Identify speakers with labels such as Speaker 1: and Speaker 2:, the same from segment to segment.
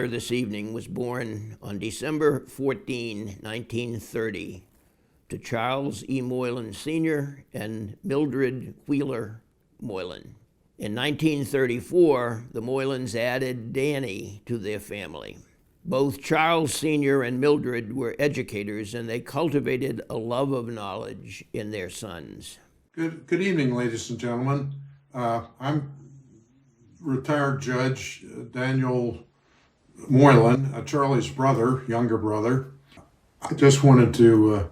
Speaker 1: honor this evening was born on December 14, 1930, to Charles E. Moylan Sr. and Mildred Wheeler Moylan. In 1934, the Moylans added Danny to their family. Both Charles Sr. and Mildred were educators, and they cultivated a love of knowledge in their sons.
Speaker 2: Good evening, ladies and gentlemen. I'm retired Judge Daniel Moylan, Charlie's brother, younger brother. I just wanted to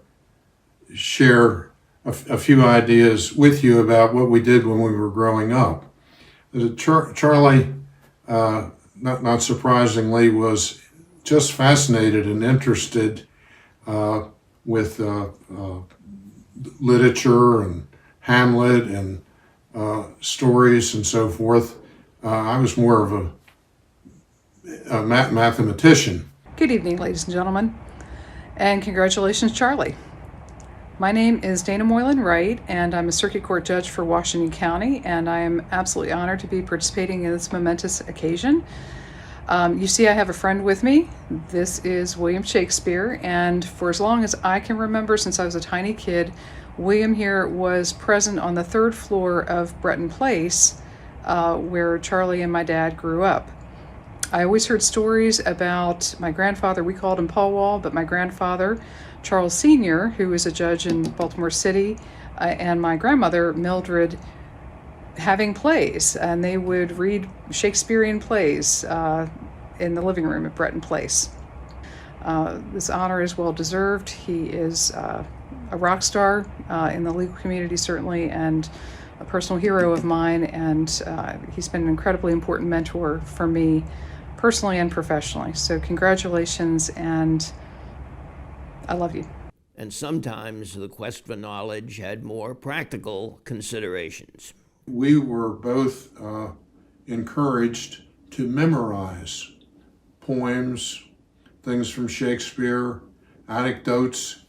Speaker 2: share a few ideas with you about what we did when we were growing up. Charlie, not surprisingly, was just fascinated and interested with literature and Hamlet and stories and so forth. I was more of a mathematician.
Speaker 3: Good evening, ladies and gentlemen, and congratulations, Charlie. My name is Dana Moylan Wright, and I'm a Circuit Court Judge for Washington County, and I am absolutely honored to be participating in this momentous occasion. You see, I have a friend with me. This is William Shakespeare, and for as long as I can remember, since I was a tiny kid, William here was present on the third floor of Breton Place, where Charlie and my dad grew up. I always heard stories about my grandfather. We called him Paul Wall, but my grandfather, Charles Sr., who was a judge in Baltimore City, and my grandmother, Mildred, having plays, and they would read Shakespearean plays in the living room at Breton Place. This honor is well deserved. He is a rock star in the legal community, certainly, and a personal hero of mine, and he's been an incredibly important mentor for me personally and professionally. So congratulations, and I love you.
Speaker 1: And sometimes the quest for knowledge had more practical considerations.
Speaker 2: We were both encouraged to memorize poems, things from Shakespeare, anecdotes,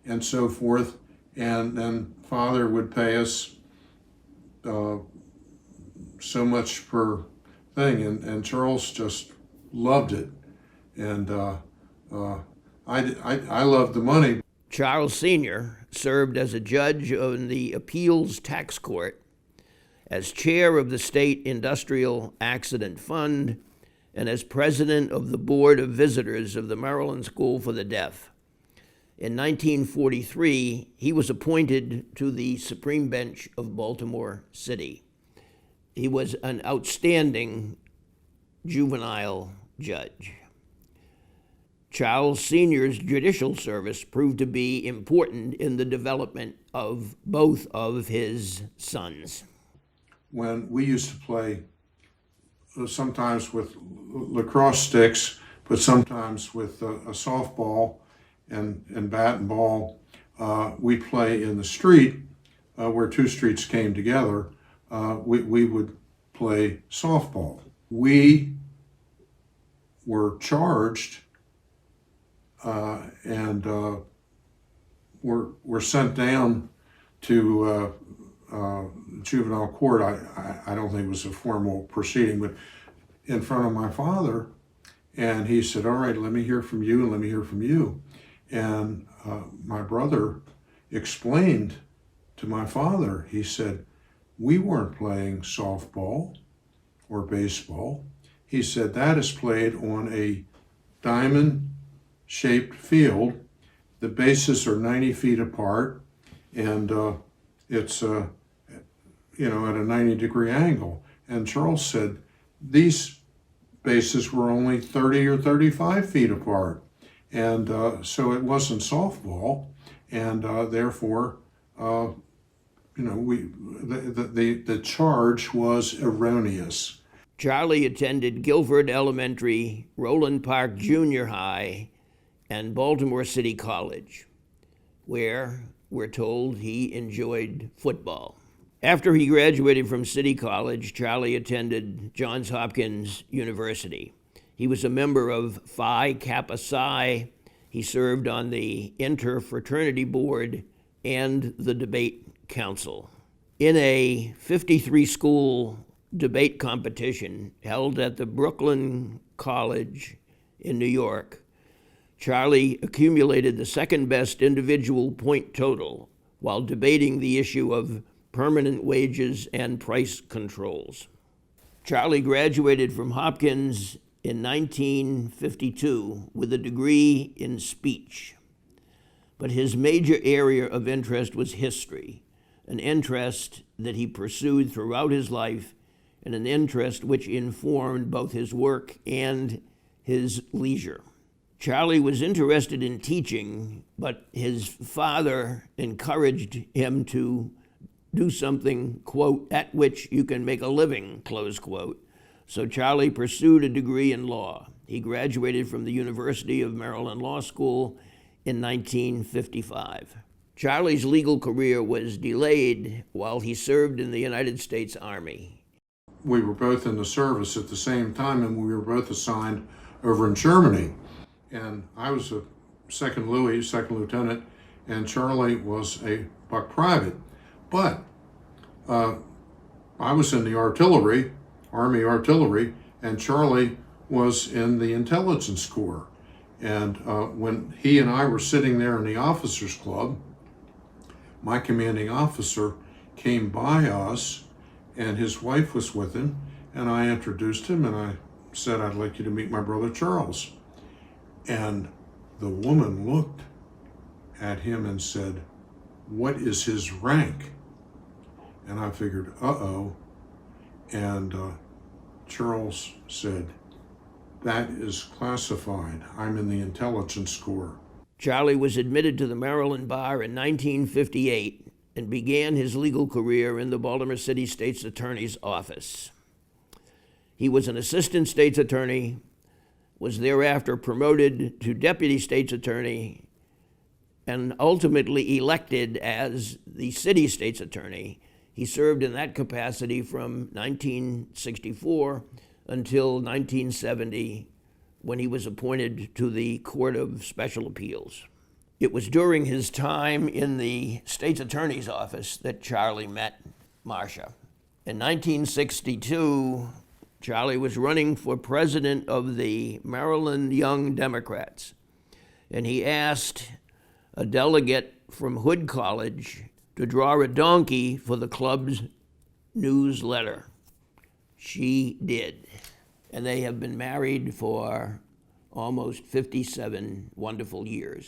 Speaker 2: and so forth. And then Father would pay us so much per thing, and Charles just loved it. And I loved the money.
Speaker 1: Charles Sr. served as a judge on the Appeals Tax Court, as chair of the State Industrial Accident Fund, and as president of the Board of Visitors of the Maryland School for the Deaf. In 1943, he was appointed to the Supreme Bench of Baltimore City. He was an outstanding juvenile judge. Charles Sr.'s judicial service proved to be important in the development of both of his sons.
Speaker 2: When we used to play sometimes with lacrosse sticks, but sometimes with a softball and bat and ball, we'd play in the street where two streets came together. We would play softball. We were charged and were sent down to juvenile court. I don't think it was a formal proceeding, but in front of my father, and he said, "All right, let me hear from you, and let me hear from you." And my brother explained to my father, he said, "We weren't playing softball or baseball." He said, "That is played on a diamond-shaped field. The bases are 90 feet apart, and it's at a 90-degree angle." And Charles said these bases were only 30 or 35 feet apart, and so it wasn't softball, and therefore, the charge was erroneous.
Speaker 1: Charlie attended Guilford Elementary, Roland Park Junior High, and Baltimore City College, where we're told he enjoyed football. After he graduated from City College, Charlie attended Johns Hopkins University. He was a member of Phi Kappa Psi. He served on the Interfraternity Board and the Debate Council. In a 53-school debate competition held at the Brooklyn College in New York, Charlie accumulated the second best individual point total while debating the issue of permanent wages and price controls. Charlie graduated from Hopkins in 1952 with a degree in speech. But his major area of interest was history, an interest that he pursued throughout his life and an interest which informed both his work and his leisure. Charlie was interested in teaching, but his father encouraged him to do something, quote, at which you can make a living, close quote. So Charlie pursued a degree in law. He graduated from the University of Maryland Law School in 1955. Charlie's legal career was delayed while he served in the United States Army.
Speaker 2: We were both in the service at the same time, and we were both assigned over in Germany. And I was a second lieutenant, and Charlie was a buck private. But I was in the artillery, Army artillery, and Charlie was in the intelligence corps. And when he and I were sitting there in the officers' club, my commanding officer came by us, and his wife was with him, and I introduced him, and I said, I'd like you to meet my brother Charles. And the woman looked at him and said, what is his rank? And I figured, uh-oh. And Charles said, that is classified. I'm in the intelligence corps.
Speaker 1: Charlie was admitted to the Maryland bar in 1958 and began his legal career in the Baltimore City State's Attorney's Office. He was an assistant state's attorney, was thereafter promoted to deputy state's attorney, and ultimately elected as the city state's attorney. He served in that capacity from 1964 until 1970, when he was appointed to the Court of Special Appeals. It was during his time in the state's attorney's office that Charlie met Marcia. In 1962, Charlie was running for president of the Maryland Young Democrats, and he asked a delegate from Hood College to draw a donkey for the club's newsletter. She did, and they have been married for almost 57 wonderful years.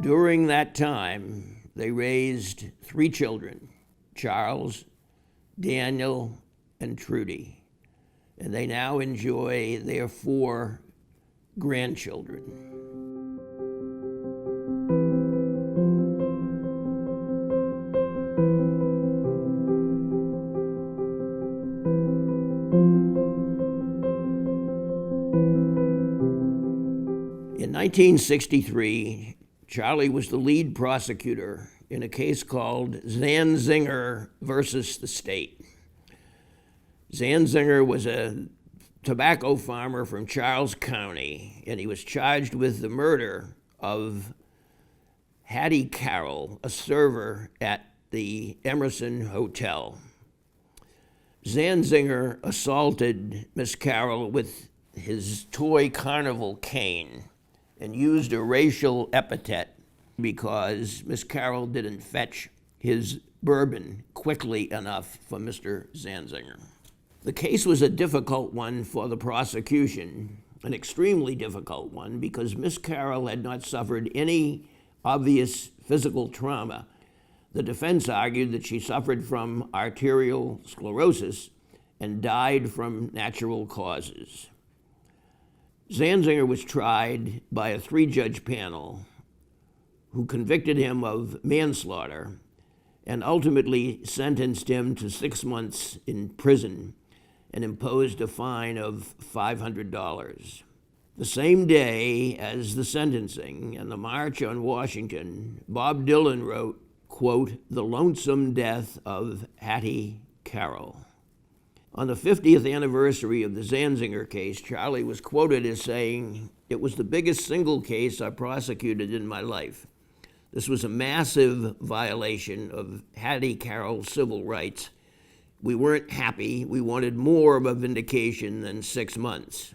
Speaker 1: During that time, they raised 3 children, Charles, Daniel, and Trudy, and they now enjoy their 4 grandchildren. In 1963, Charlie was the lead prosecutor in a case called Zanzinger versus the state. Zanzinger was a tobacco farmer from Charles County, and he was charged with the murder of Hattie Carroll, a server at the Emerson Hotel. Zanzinger assaulted Miss Carroll with his toy carnival cane and used a racial epithet because Miss Carroll didn't fetch his bourbon quickly enough for Mr. Zanzinger. The case was a difficult one for the prosecution, an extremely difficult one, because Miss Carroll had not suffered any obvious physical trauma. The defense argued that she suffered from arterial sclerosis and died from natural causes. Zanzinger was tried by a 3-judge panel who convicted him of manslaughter and ultimately sentenced him to 6 months in prison and imposed a fine of $500. The same day as the sentencing and the March on Washington, Bob Dylan wrote, quote, "The lonesome death of Hattie Carroll," On the 50th anniversary of the Zanzinger case, Charlie was quoted as saying, "It was the biggest single case I prosecuted in my life. This was a massive violation of Hattie Carroll's civil rights. We weren't happy. We wanted more of a vindication than 6 months.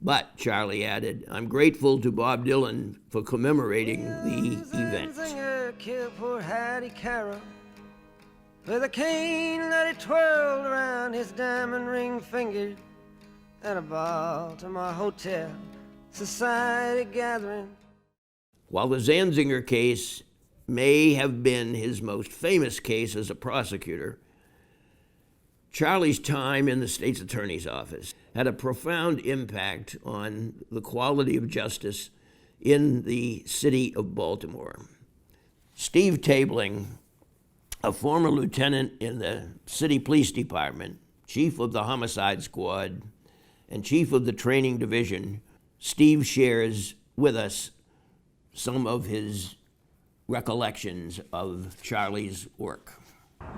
Speaker 1: But," Charlie added, "I'm grateful to Bob Dylan for commemorating the event."
Speaker 4: Zanzinger killed poor Hattie Carroll with a cane that he twirled around his diamond ring finger at a Baltimore hotel society gathering.
Speaker 1: While the Zanzinger case may have been his most famous case as a prosecutor, Charlie's time in the state's attorney's office had a profound impact on the quality of justice in the city of Baltimore. Steve Tabling, a former lieutenant in the city police department, chief of the homicide squad, and chief of the training division, Steve shares with us some of his recollections of Charlie's work.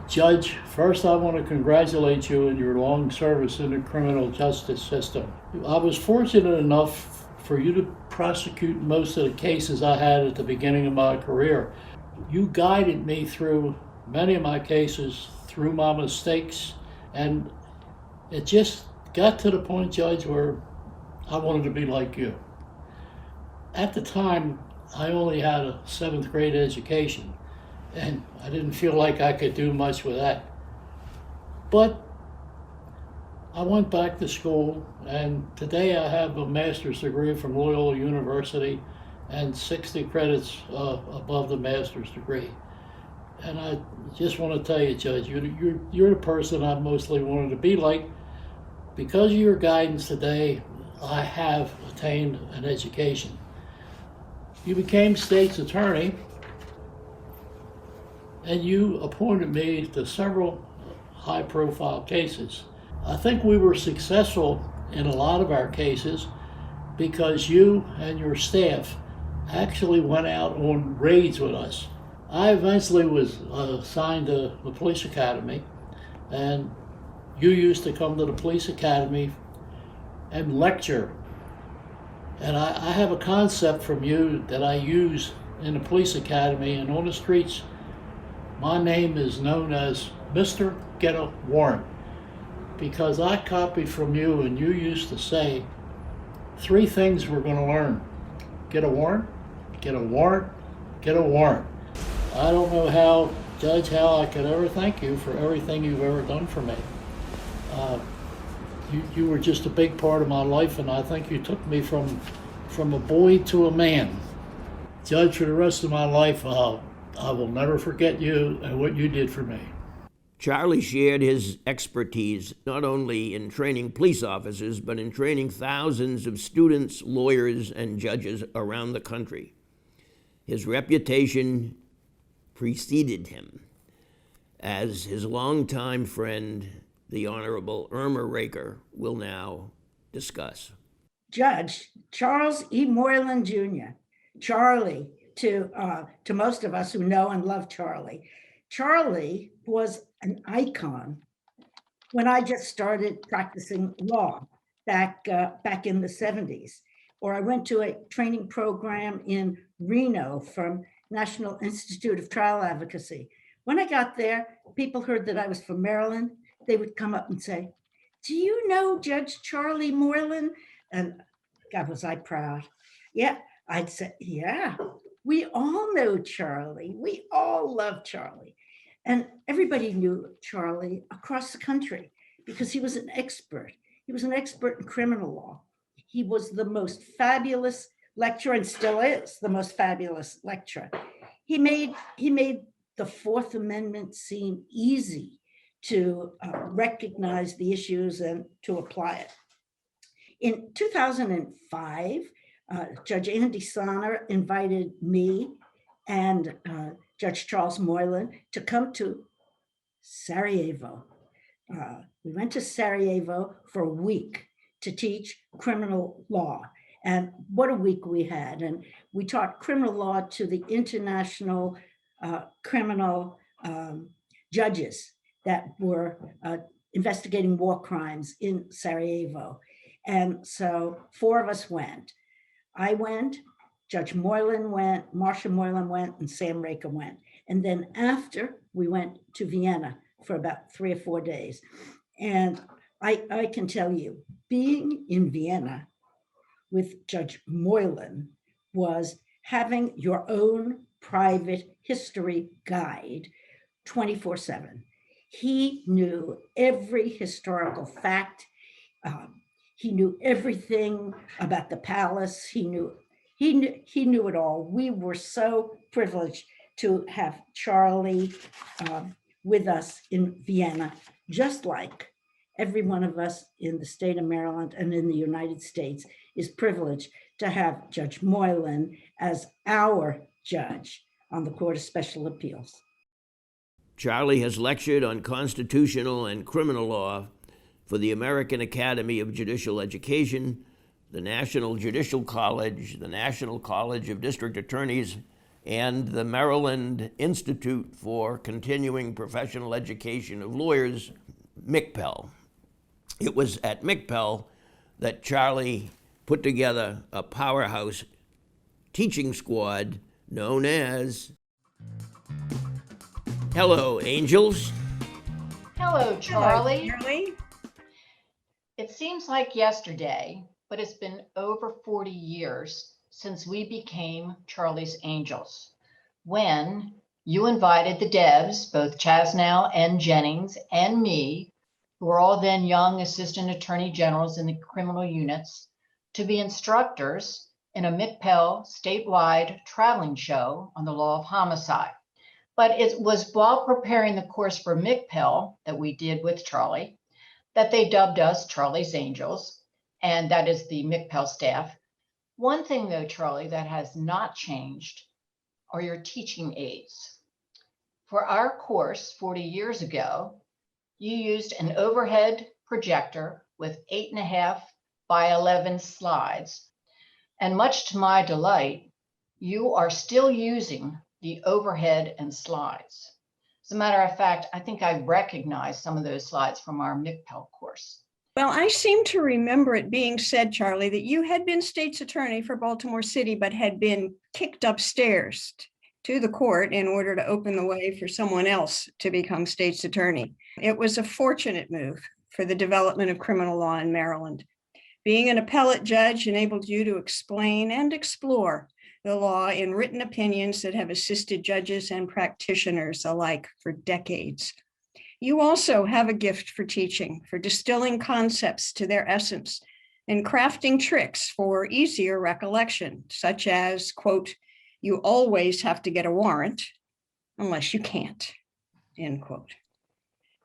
Speaker 5: Judge, first I want to congratulate you on your long service in the criminal justice system. I was fortunate enough for you to prosecute most of the cases I had at the beginning of my career. You guided me through many of my cases, through my mistakes, and it just got to the point, Judge, where I wanted to be like you. At the time, I only had a 7th grade education, and I didn't feel like I could do much with that. But I went back to school, and today I have a master's degree from Loyola University and 60 credits above the master's degree. And I just want to tell you, Judge, you're the person I mostly wanted to be like. Because of your guidance today, I have attained an education. You became state's attorney, and you appointed me to several high-profile cases. I think we were successful in a lot of our cases because you and your staff actually went out on raids with us. I eventually was assigned to the police academy, and you used to come to the police academy and lecture. And I have a concept from you that I use in the police academy and on the streets. My name is known as Mr. Get a Warrant, because I copied from you, and you used to say 3 things we're going to learn: get a warrant, get a warrant, get a warrant. I don't know how, Judge, how I could ever thank you for everything you've ever done for me. You were just a big part of my life, and I think you took me from a boy to a man. Judge, for the rest of my life, I will never forget you and what you did for me.
Speaker 1: Charlie shared his expertise not only in training police officers, but in training thousands of students, lawyers, and judges around the country. His reputation preceded him, as his longtime friend, the Honorable Irma Raker, will now discuss.
Speaker 6: Judge Charles E. Moylan Jr., Charlie, to most of us who know and love Charlie. Charlie was an icon when I just started practicing law back in the 70s. Or I went to a training program in Reno from National Institute of Trial Advocacy. When I got there, people heard that I was from Maryland. They would come up and say, "Do you know Judge Charlie Moylan?" And God, was I proud. Yeah, I'd say, "Yeah, we all know Charlie. We all love Charlie." And everybody knew Charlie across the country because he was an expert. He was an expert in criminal law. He was the most fabulous lecturer, and still is the most fabulous lecturer. He made the Fourth Amendment seem easy to recognize the issues and to apply it. In 2005, Judge Andy Sonner invited me and Judge Charles Moylan to come to Sarajevo. We went to Sarajevo for a week to teach criminal law. And what a week we had. And we taught criminal law to the international criminal judges that were investigating war crimes in Sarajevo. And so 4 of us went. I went, Judge Moylan went, Marcia Moylan went, and Sam Raker went. And then after, we went to Vienna for about 3 or 4 days. And I can tell you, being in Vienna with Judge Moylan was having your own private history guide 24/7. He knew every historical fact. He knew everything about the palace. He knew it all. We were so privileged to have Charlie with us in Vienna, just like every one of us in the state of Maryland and in the United States is privileged to have Judge Moylan as our judge on the Court of Special Appeals.
Speaker 1: Charlie has lectured on constitutional and criminal law for the American Academy of Judicial Education, the National Judicial College, the National College of District Attorneys, and the Maryland Institute for Continuing Professional Education of Lawyers, MCPEL. It was at MCPEL that Charlie put together a powerhouse teaching squad known as Hello, Angels.
Speaker 7: Hello, Charlie.
Speaker 6: Hello, Charlie.
Speaker 7: It seems like yesterday, but it's been over 40 years since we became Charlie's Angels, when you invited the devs, both Chasnow and Jennings and me, who were all then young assistant attorney generals in the criminal units, to be instructors in a MCPEL statewide traveling show on the law of homicide. But it was while preparing the course for MCPEL that we did with Charlie that they dubbed us Charlie's Angels, and that is the MCPEL staff. One thing though, Charlie, that has not changed are your teaching aids. For our course 40 years ago, you used an overhead projector with 8.5 by 11 slides. And much to my delight, you are still using the overhead and slides. As a matter of fact, I think I recognize some of those slides from our MCPEL course.
Speaker 8: Well, I seem to remember it being said, Charlie, that you had been state's attorney for Baltimore City, but had been kicked upstairs to the court in order to open the way for someone else to become state's attorney. It was a fortunate move for the development of criminal law in Maryland. Being an appellate judge enabled you to explain and explore the law in written opinions that have assisted judges and practitioners alike for decades. You also have a gift for teaching, for distilling concepts to their essence and crafting tricks for easier recollection, such as, quote, you always have to get a warrant unless you can't, end quote.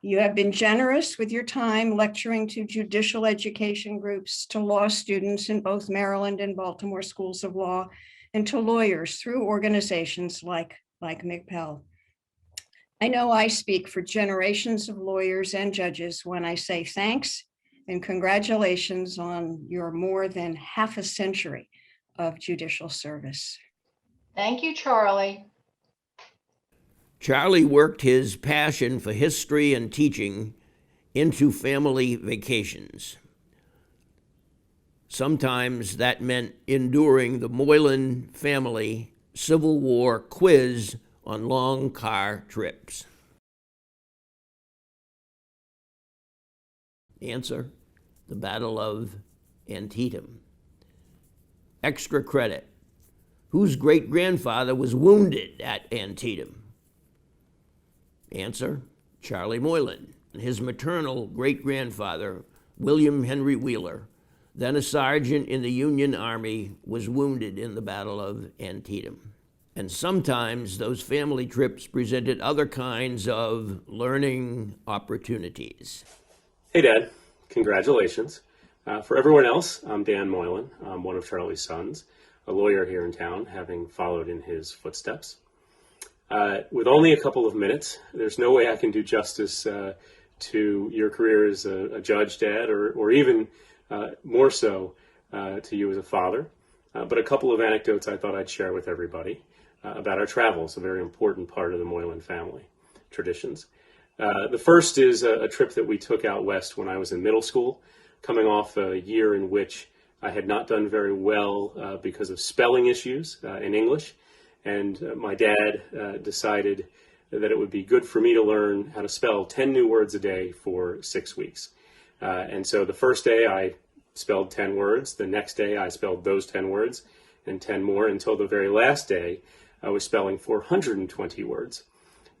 Speaker 8: You have been generous with your time lecturing to judicial education groups, to law students in both Maryland and Baltimore schools of law, and to lawyers through organizations like MCPEL. I know I speak for generations of lawyers and judges when I say thanks and congratulations on your more than half a century of judicial service.
Speaker 7: Thank you, Charlie.
Speaker 1: Charlie worked his passion for history and teaching into family vacations. Sometimes that meant enduring the Moylan family Civil War quiz on long car trips. Answer: the Battle of Antietam. Extra credit: whose great-grandfather was wounded at Antietam? Answer: Charlie Moylan. His maternal great-grandfather, William Henry Wheeler, then a sergeant in the Union Army, was wounded in the Battle of Antietam. And sometimes those family trips presented other kinds of learning opportunities.
Speaker 9: Hey, Dad. Congratulations. For everyone else, I'm Dan Moylan. I'm one of Charlie's sons, a lawyer here in town, having followed in his footsteps. With only a couple of minutes, there's no way I can do justice to your career as a judge, Dad, or even more so to you as a father. But a couple of anecdotes I thought I'd share with everybody about our travels, a very important part of the Moylan family traditions. The first is a trip that we took out west when I was in middle school, coming off a year in which I had not done very well because of spelling issues in English. And my dad decided that it would be good for me to learn how to spell 10 new words a day for 6 weeks. And so the first day I spelled 10 words. The next day I spelled those 10 words and 10 more until the very last day I was spelling 420 words.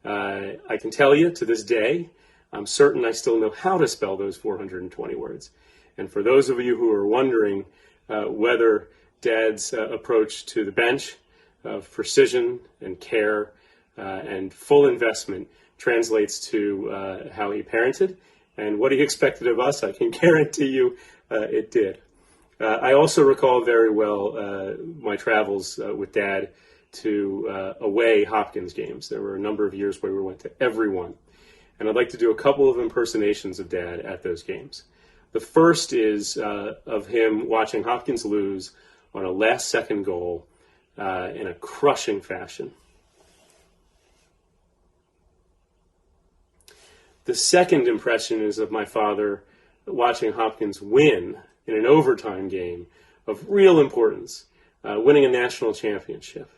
Speaker 9: I can tell you to this day, I'm certain I still know how to spell those 420 words. And for those of you who are wondering whether Dad's approach to the bench of precision and care and full investment translates to how he parented and what he expected of us, I can guarantee you it did. I also recall very well my travels with Dad to away Hopkins games. There were a number of years where we went to every one. And I'd like to do a couple of impersonations of Dad at those games. The first is of him watching Hopkins lose on a last-second goal in a crushing fashion. The second impression is of my father watching Hopkins win in an overtime game of real importance, winning a national championship.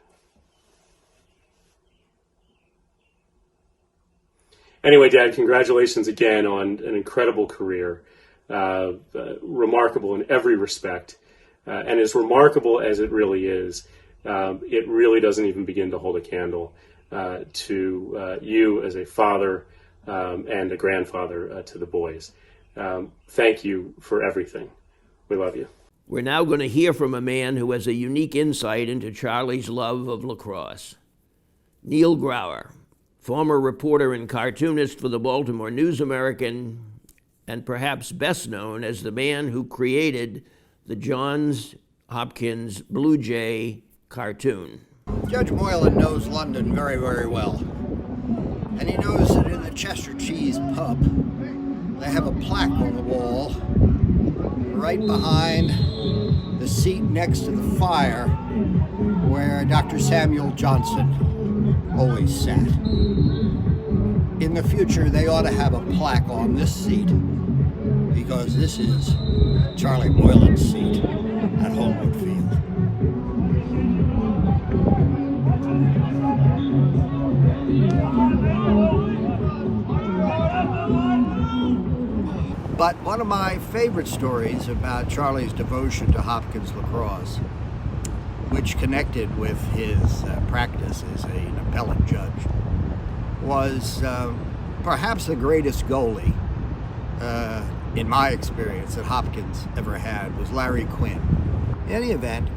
Speaker 9: Anyway, Dad, congratulations again on an incredible career, remarkable in every respect, and as remarkable as it really is, it really doesn't even begin to hold a candle to you as a father and a grandfather to the boys. Thank you for everything. We love you.
Speaker 1: We're now going to hear from a man who has a unique insight into Charlie's love of lacrosse. Neil Grauer, former reporter and cartoonist for the Baltimore News American, and perhaps best known as the man who created the Johns Hopkins Blue Jay cartoon.
Speaker 10: Judge Moylan knows London very, very well. And he knows that in the Chester Cheese pub, they have a plaque on the wall right behind the seat next to the fire where Dr. Samuel Johnson always sat. In the future, they ought to have a plaque on this seat because this is Charlie Moylan's seat at Homewood Field. But one of my favorite stories about Charlie's devotion to Hopkins lacrosse, which connected with his practice as an appellate judge, was perhaps the greatest goalie, in my experience, that Hopkins ever had, was Larry Quinn. In any event,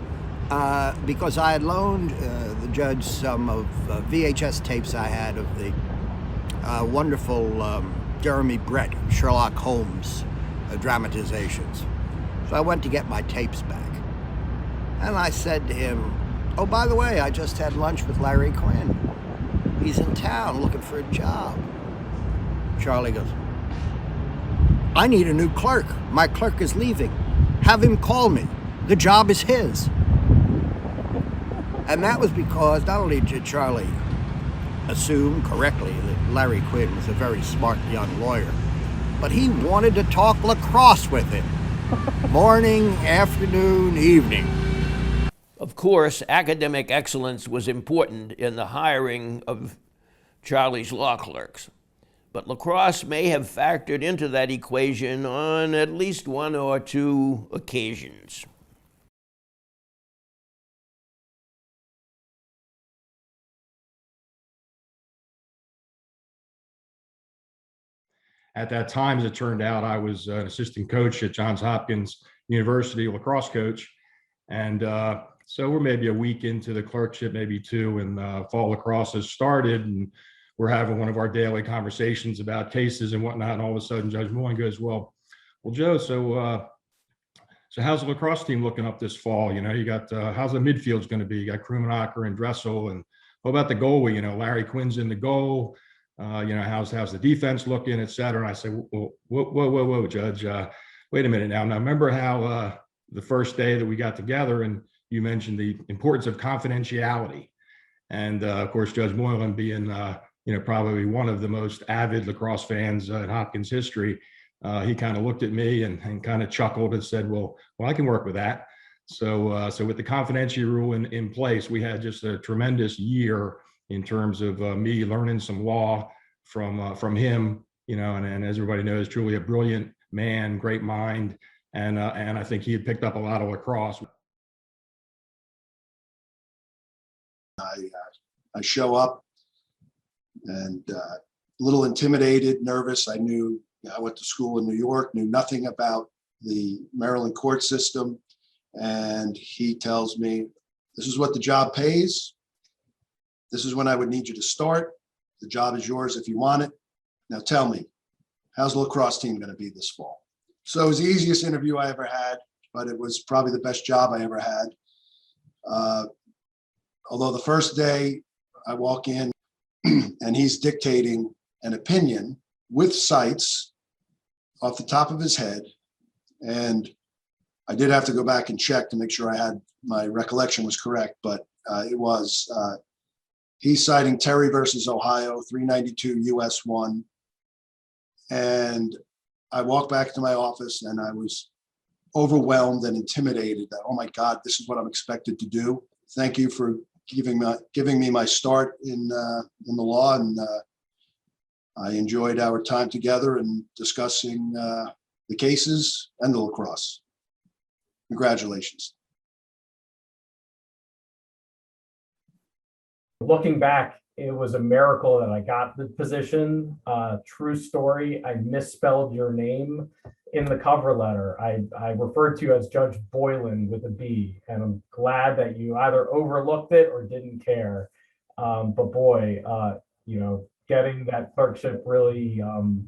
Speaker 10: because I had loaned the judge some of VHS tapes I had of the wonderful Jeremy Brett, Sherlock Holmes dramatizations. So I went to get my tapes back. And I said to him, oh, by the way, I just had lunch with Larry Quinn. He's in town looking for a job. Charlie goes, I need a new clerk. My clerk is leaving. Have him call me. The job is his. And that was because not only did Charlie assume correctly that Larry Quinn was a very smart young lawyer, but he wanted to talk lacrosse with him. Morning, afternoon, evening.
Speaker 1: Of course, academic excellence was important in the hiring of Charlie's law clerks, but lacrosse may have factored into that equation on at least one or two occasions.
Speaker 11: At that time, as it turned out, I was an assistant coach at Johns Hopkins University, lacrosse coach. And so we're maybe a week into the clerkship, maybe two, and fall lacrosse has started. And we're having one of our daily conversations about cases and whatnot. And all of a sudden, Judge Moylan goes, well, Joe, so how's the lacrosse team looking up this fall? You know, you got, how's the midfield's going to be? You got Krumenacher and Dressel. And what about the goalie? You know, Larry Quinn's in the goal. You know, how's the defense looking, et cetera. And I say, well, whoa, Judge, wait a minute now. Now, remember how the first day that we got together and you mentioned the importance of confidentiality. And of course, Judge Moylan being, probably one of the most avid lacrosse fans in Hopkins history, he kind of looked at me and kind of chuckled and said, well, I can work with that. So with the confidentiality rule in place, we had just a tremendous year in terms of me learning some law from him, and as everybody knows, truly a brilliant man, great mind. And I think he had picked up a lot of lacrosse.
Speaker 12: I show up and a little intimidated, nervous. I went to school in New York, knew nothing about the Maryland court system. And he tells me, this is what the job pays. This is when I would need you to start. The job is yours if you want it. Now tell me, how's the lacrosse team going to be this fall? So it was the easiest interview I ever had, but it was probably the best job I ever had. Although the first day I walk in and he's dictating an opinion with cites off the top of his head. And I did have to go back and check to make sure my recollection was correct, but it was, he's citing Terry versus Ohio, 392 US 1. And I walked back to my office and I was overwhelmed and intimidated that, oh my God, this is what I'm expected to do. Thank you for giving me my start in the law. And I enjoyed our time together and discussing the cases and the lacrosse. Congratulations.
Speaker 13: Looking back, it was a miracle that I got the position. True story, I misspelled your name in the cover letter. I referred to you as Judge Moylan with a B, and I'm glad that you either overlooked it or didn't care. But boy, getting that clerkship really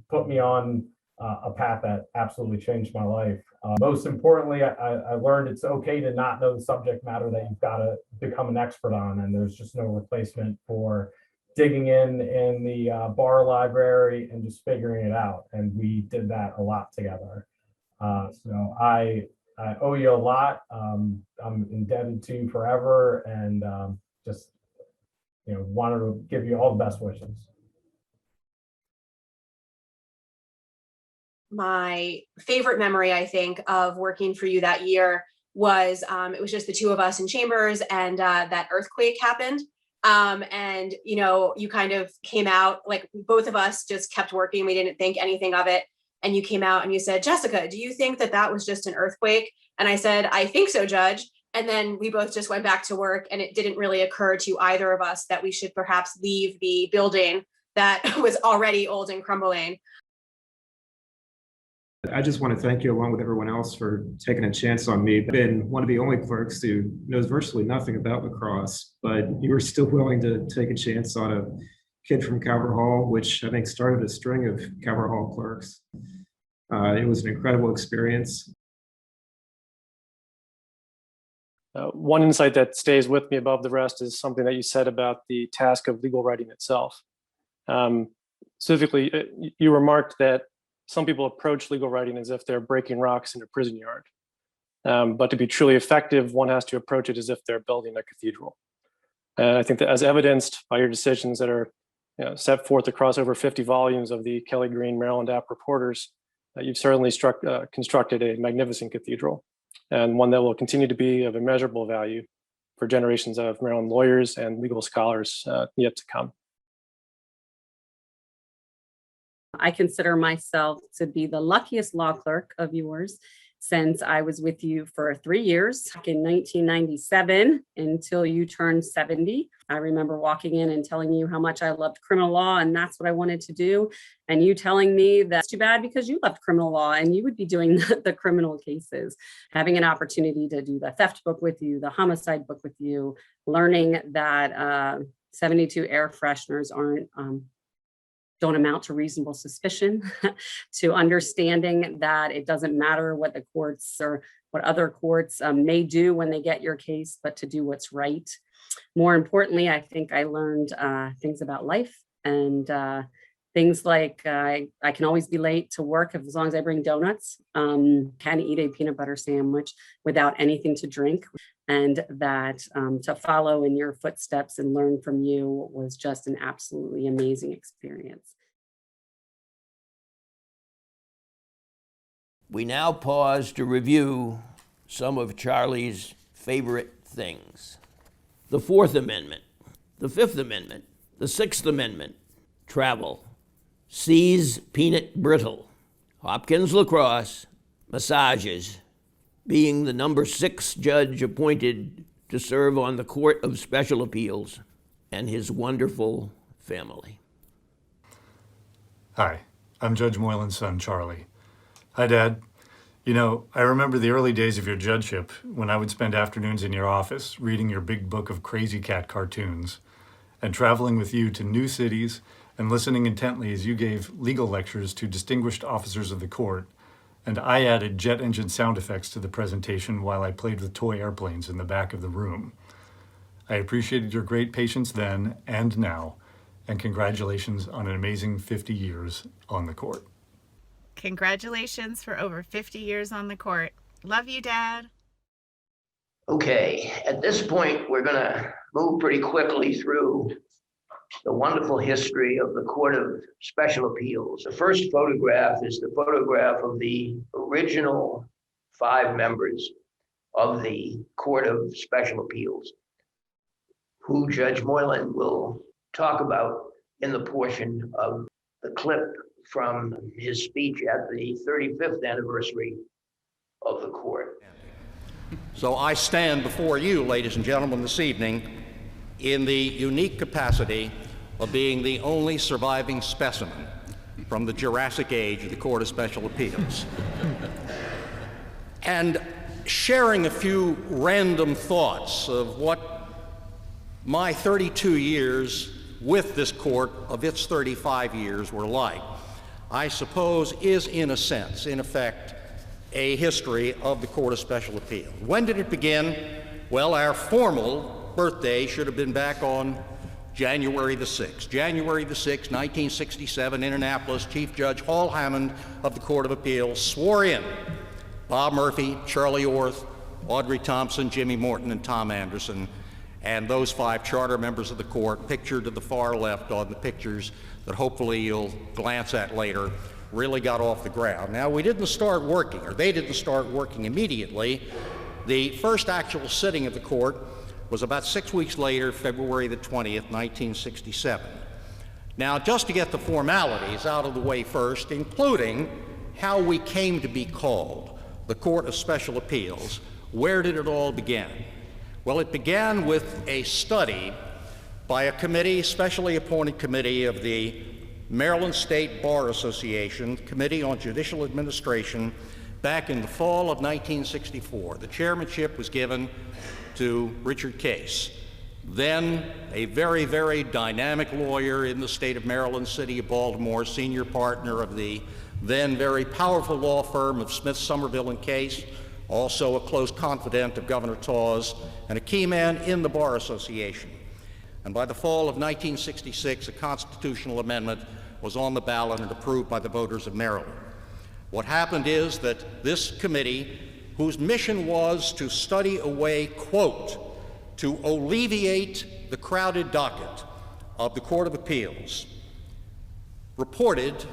Speaker 13: put me on a path that absolutely changed my life. Most importantly, I learned it's okay to not know the subject matter that you've got to become an expert on, and there's just no replacement for digging in the bar library and just figuring it out. And we did that a lot together. So I owe you a lot. I'm indebted to you forever, and just wanted to give you all the best wishes.
Speaker 14: My favorite memory, I think, of working for you that year was it was just the two of us in chambers, and that earthquake happened. And you kind of came out, like both of us just kept working. We didn't think anything of it. And you came out and you said, Jessica, do you think that was just an earthquake? And I said, I think so, Judge. And then we both just went back to work, and it didn't really occur to either of us that we should perhaps leave the building that was already old and crumbling.
Speaker 15: I just want to thank you, along with everyone else, for taking a chance on me. I've been one of the only clerks who knows virtually nothing about lacrosse, but you were still willing to take a chance on a kid from Calvert Hall, which I think started a string of Calvert Hall clerks. It was an incredible experience.
Speaker 16: One insight that stays with me above the rest is something that you said about the task of legal writing itself. Specifically, you remarked that some people approach legal writing as if they're breaking rocks in a prison yard. But to be truly effective, one has to approach it as if they're building a cathedral. And I think that, as evidenced by your decisions that are set forth across over 50 volumes of the Kelly Green Maryland App Reporters, you've certainly constructed a magnificent cathedral, and one that will continue to be of immeasurable value for generations of Maryland lawyers and legal scholars yet to come.
Speaker 17: I consider myself to be the luckiest law clerk of yours, since I was with you for 3 years, back in 1997 until you turned 70. I remember walking in and telling you how much I loved criminal law, and that's what I wanted to do. And you telling me that's too bad because you loved criminal law and you would be doing the criminal cases. Having an opportunity to do the theft book with you, the homicide book with you, learning that 72 air fresheners don't amount to reasonable suspicion, to understanding that it doesn't matter what the courts or what other courts may do when they get your case, but to do what's right. More importantly, I think I learned things about life, and things like I can always be late to work as long as I bring donuts, can eat a peanut butter sandwich without anything to drink. and that to follow in your footsteps and learn from you was just an absolutely amazing experience.
Speaker 1: We now pause to review some of Charlie's favorite things. The Fourth Amendment, the Fifth Amendment, the Sixth Amendment, travel, See's peanut brittle, Hopkins lacrosse, massages, being the number 6 judge appointed to serve on the Court of Special Appeals, and his wonderful family.
Speaker 18: Hi, I'm Judge Moylan's son, Charlie. Hi, Dad. You know, I remember the early days of your judgeship when I would spend afternoons in your office reading your big book of Crazy Cat cartoons and traveling with you to new cities and listening intently as you gave legal lectures to distinguished officers of the court, and I added jet engine sound effects to the presentation while I played with toy airplanes in the back of the room. I appreciated your great patience then and now, and congratulations on an amazing 50 years on the court.
Speaker 19: Congratulations for over 50 years on the court. Love you, Dad.
Speaker 1: Okay, at this point, we're going to move pretty quickly through the wonderful history of the Court of Special Appeals. The first photograph is the photograph of the original 5 members of the Court of Special Appeals, who Judge Moylan will talk about in the portion of the clip from his speech at the 35th anniversary of the court.
Speaker 20: So I stand before you, ladies and gentlemen, this evening in the unique capacity of being the only surviving specimen from the Jurassic Age of the Court of Special Appeals. And sharing a few random thoughts of what my 32 years with this court of its 35 years were like, I suppose is in a sense, in effect, a history of the Court of Special Appeals. When did it begin? Well, our formal birthday should have been back on January the 6th. January the 6th, 1967, Indianapolis, Chief Judge Hall Hammond of the Court of Appeals swore in Bob Murphy, Charlie Orth, Audrey Thompson, Jimmy Morton, and Tom Anderson, and those 5 charter members of the court, pictured to the far left on the pictures that hopefully you'll glance at later, really got off the ground. Now, we didn't start working, or they didn't start working immediately. The first actual sitting of the court was about 6 weeks later, February the 20th, 1967. Now, just to get the formalities out of the way first, including how we came to be called the Court of Special Appeals, where did it all begin? Well, it began with a study by a committee, specially appointed committee of the Maryland State Bar Association, Committee on Judicial Administration, back in the fall of 1964. The chairmanship was given to Richard Case, then a very, very dynamic lawyer in the state of Maryland, city of Baltimore, senior partner of the then very powerful law firm of Smith, Somerville, and Case, also a close confidant of Governor Tawes, and a key man in the Bar Association. And by the fall of 1966, a constitutional amendment was on the ballot and approved by the voters of Maryland. What happened is that this committee, whose mission was to study a way, quote, to alleviate the crowded docket of the Court of Appeals, reported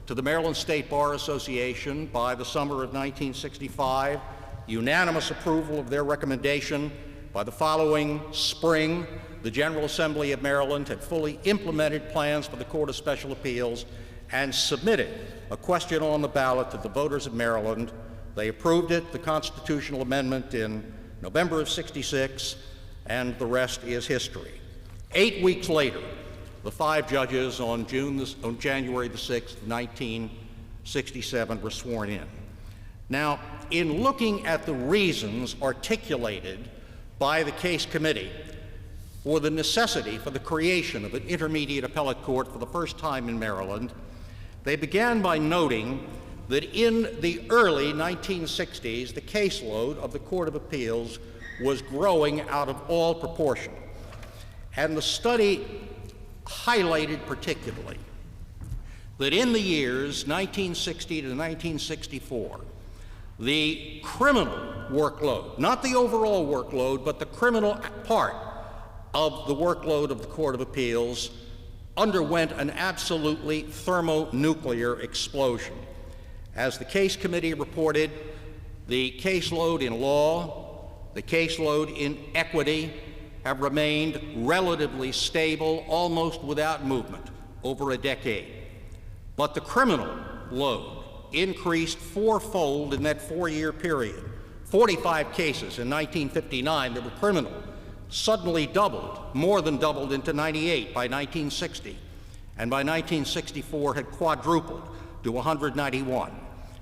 Speaker 20: to the Maryland State Bar Association by the summer of 1965, unanimous approval of their recommendation. By the following spring, the General Assembly of Maryland had fully implemented plans for the Court of Special Appeals and submitted a question on the ballot to the voters of Maryland. They approved it, the constitutional amendment, in November of '66, and the rest is history. 8 weeks later, the 5 judges on January the 6th, 1967 were sworn in. Now, in looking at the reasons articulated by the Case Committee for the necessity for the creation of an intermediate appellate court for the first time in Maryland, they began by noting that in the early 1960s, the caseload of the Court of Appeals was growing out of all proportion. And the study highlighted particularly that in the years 1960 to 1964, the criminal workload, not the overall workload, but the criminal part of the workload of the Court of Appeals underwent an absolutely thermonuclear explosion. As the case committee reported, the caseload in law, the caseload in equity have remained relatively stable, almost without movement, over a decade. But the criminal load increased fourfold in that 4-year period. 45 cases in 1959 that were criminal suddenly doubled, more than doubled into 98 by 1960, and by 1964 had quadrupled to 191.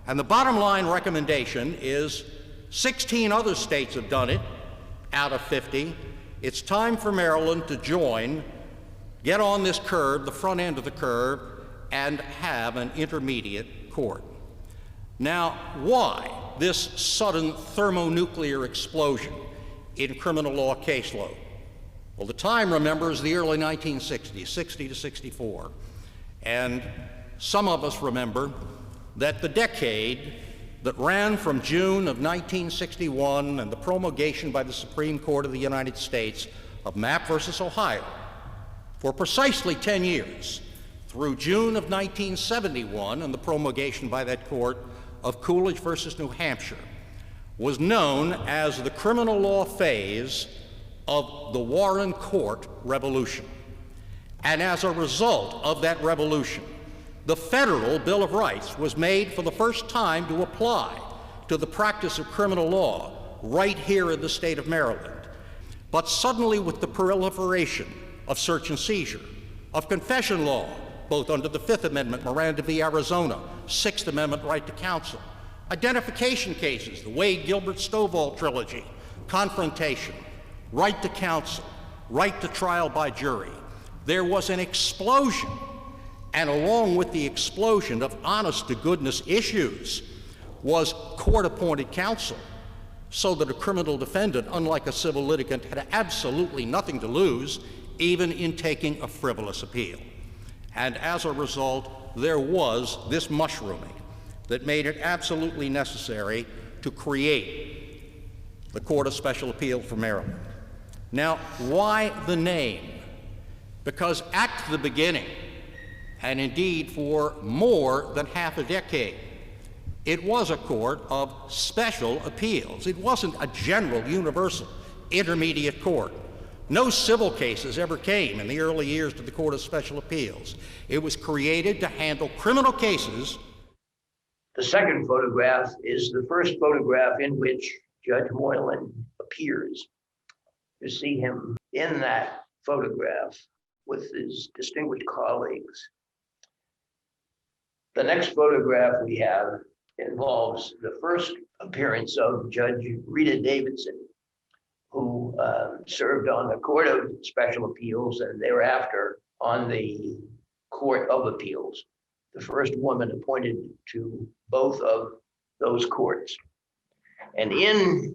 Speaker 20: And the bottom line recommendation is 16 other states have done it out of 50. It's time for Maryland to join, get on this curve, the front end of the curve, and have an intermediate court. Now, why this sudden thermonuclear explosion in criminal law caseload? Well, the time, remember, is the early 1960s, 60 to 64. And some of us remember that the decade that ran from June of 1961 and the promulgation by the Supreme Court of the United States of Mapp versus Ohio for precisely 10 years, through June of 1971 and the promulgation by that court of Coolidge versus New Hampshire, was known as the criminal law phase of the Warren Court Revolution. And as a result of that revolution, the Federal Bill of Rights was made for the first time to apply to the practice of criminal law right here in the state of Maryland. But suddenly, with the proliferation of search and seizure, of confession law, both under the Fifth Amendment, Miranda v. Arizona, Sixth Amendment right to counsel, identification cases, the Wade-Gilbert-Stovall trilogy, confrontation, right to counsel, right to trial by jury, there was an explosion. And along with the explosion of honest-to-goodness issues was court-appointed counsel, so that a criminal defendant, unlike a civil litigant, had absolutely nothing to lose, even in taking a frivolous appeal. And as a result, there was this mushrooming that made it absolutely necessary to create the Court of Special Appeal for Maryland. Now, why the name? Because at the beginning, and indeed for more than half a decade, it was a court of special appeals. It wasn't a general, universal, intermediate court. No civil cases ever came in the early years to the Court of Special Appeals. It was created to handle criminal cases.
Speaker 21: The second photograph is the first photograph in which Judge Moylan appears. You see him in that photograph with his distinguished colleagues. The next photograph we have involves the first appearance of Judge Rita Davidson, who served on the Court of Special Appeals and thereafter on the Court of Appeals, the first woman appointed to both of those courts. And in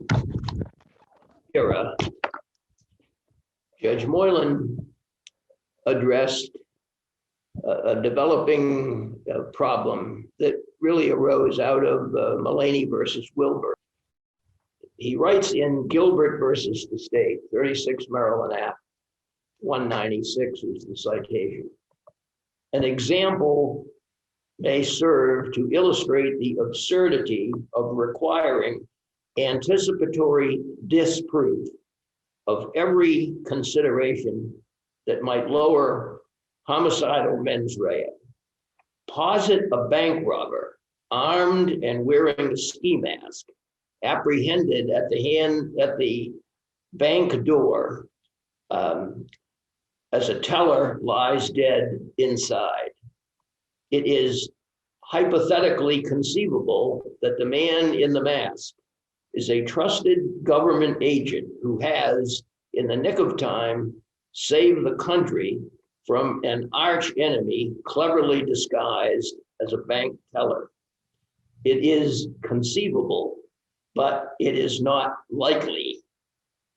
Speaker 21: era, Judge Moylan addressed a developing problem that really arose out of Mullaney versus Wilbur. He writes in Gilbert versus the state, 36 Maryland Act, 196 is the citation. An example may serve to illustrate the absurdity of requiring anticipatory disproof of every consideration that might lower homicidal mens rea. Posit a bank robber, armed and wearing a ski mask, apprehended at the bank door as a teller lies dead inside. It is hypothetically conceivable that the man in the mask is a trusted government agent who has, in the nick of time, saved the country from an arch enemy cleverly disguised as a bank teller. It is conceivable, but it is not likely.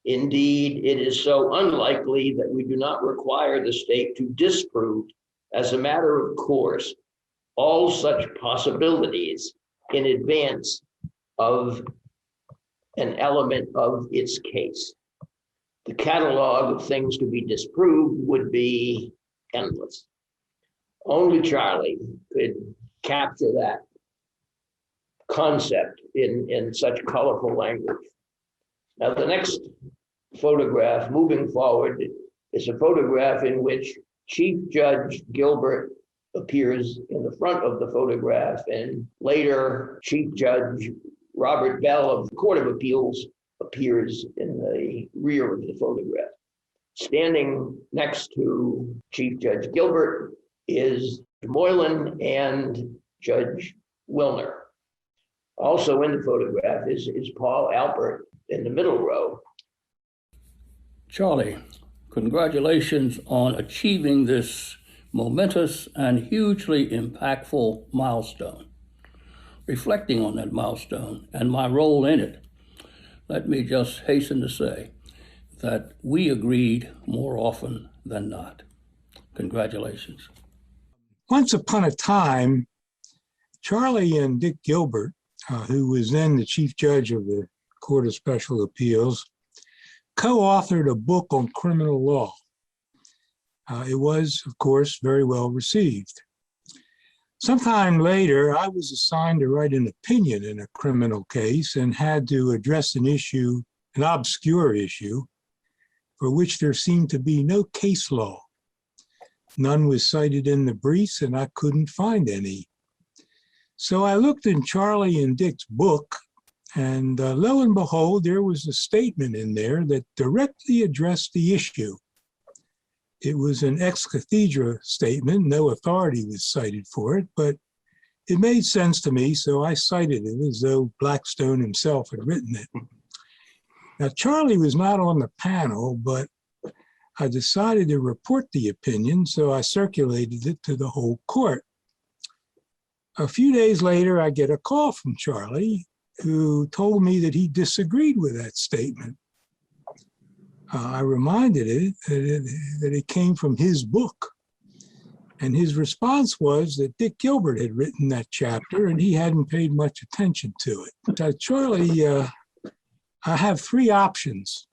Speaker 21: Indeed, it is so unlikely that we do not require the state to disprove, as a matter of course, all such possibilities in advance of an element of its case. The catalog of things to be disproved would be endless. Only Charlie could capture that concept in such colorful language. Now, the next photograph moving forward is a photograph in which Chief Judge Gilbert appears in the front of the photograph, and later Chief Judge Robert Bell of the Court of Appeals appears in the rear of the photograph. Standing next to Chief Judge Gilbert is Moylan and Judge Wilner. Also in the photograph is Paul Alpert in the middle row.
Speaker 3: Charlie, congratulations on achieving this momentous and hugely impactful milestone. Reflecting on that milestone and my role in it, let me just hasten to say that we agreed more often than not. Congratulations.
Speaker 22: Once upon a time, Charlie and Dick Gilbert, who was then the chief judge of the Court of Special Appeals, co-authored a book on criminal law. It was, of course, very well received. Sometime later, I was assigned to write an opinion in a criminal case and had to address an issue, an obscure issue, for which there seemed to be no case law. None was cited in the briefs, and I couldn't find any. So I looked in Charlie and Dick's book, and lo and behold, there was a statement in there that directly addressed the issue. It was an ex cathedra statement. No authority was cited for it, but it made sense to me, so I cited it as though Blackstone himself had written it. Now, Charlie was not on the panel, but I decided to report the opinion, so I circulated it to the whole court. A few days later, I get a call from Charlie, who told me that he disagreed with that statement. I reminded it that it came from his book. And his response was that Dick Gilbert had written that chapter and he hadn't paid much attention to it. Charlie, I have three options.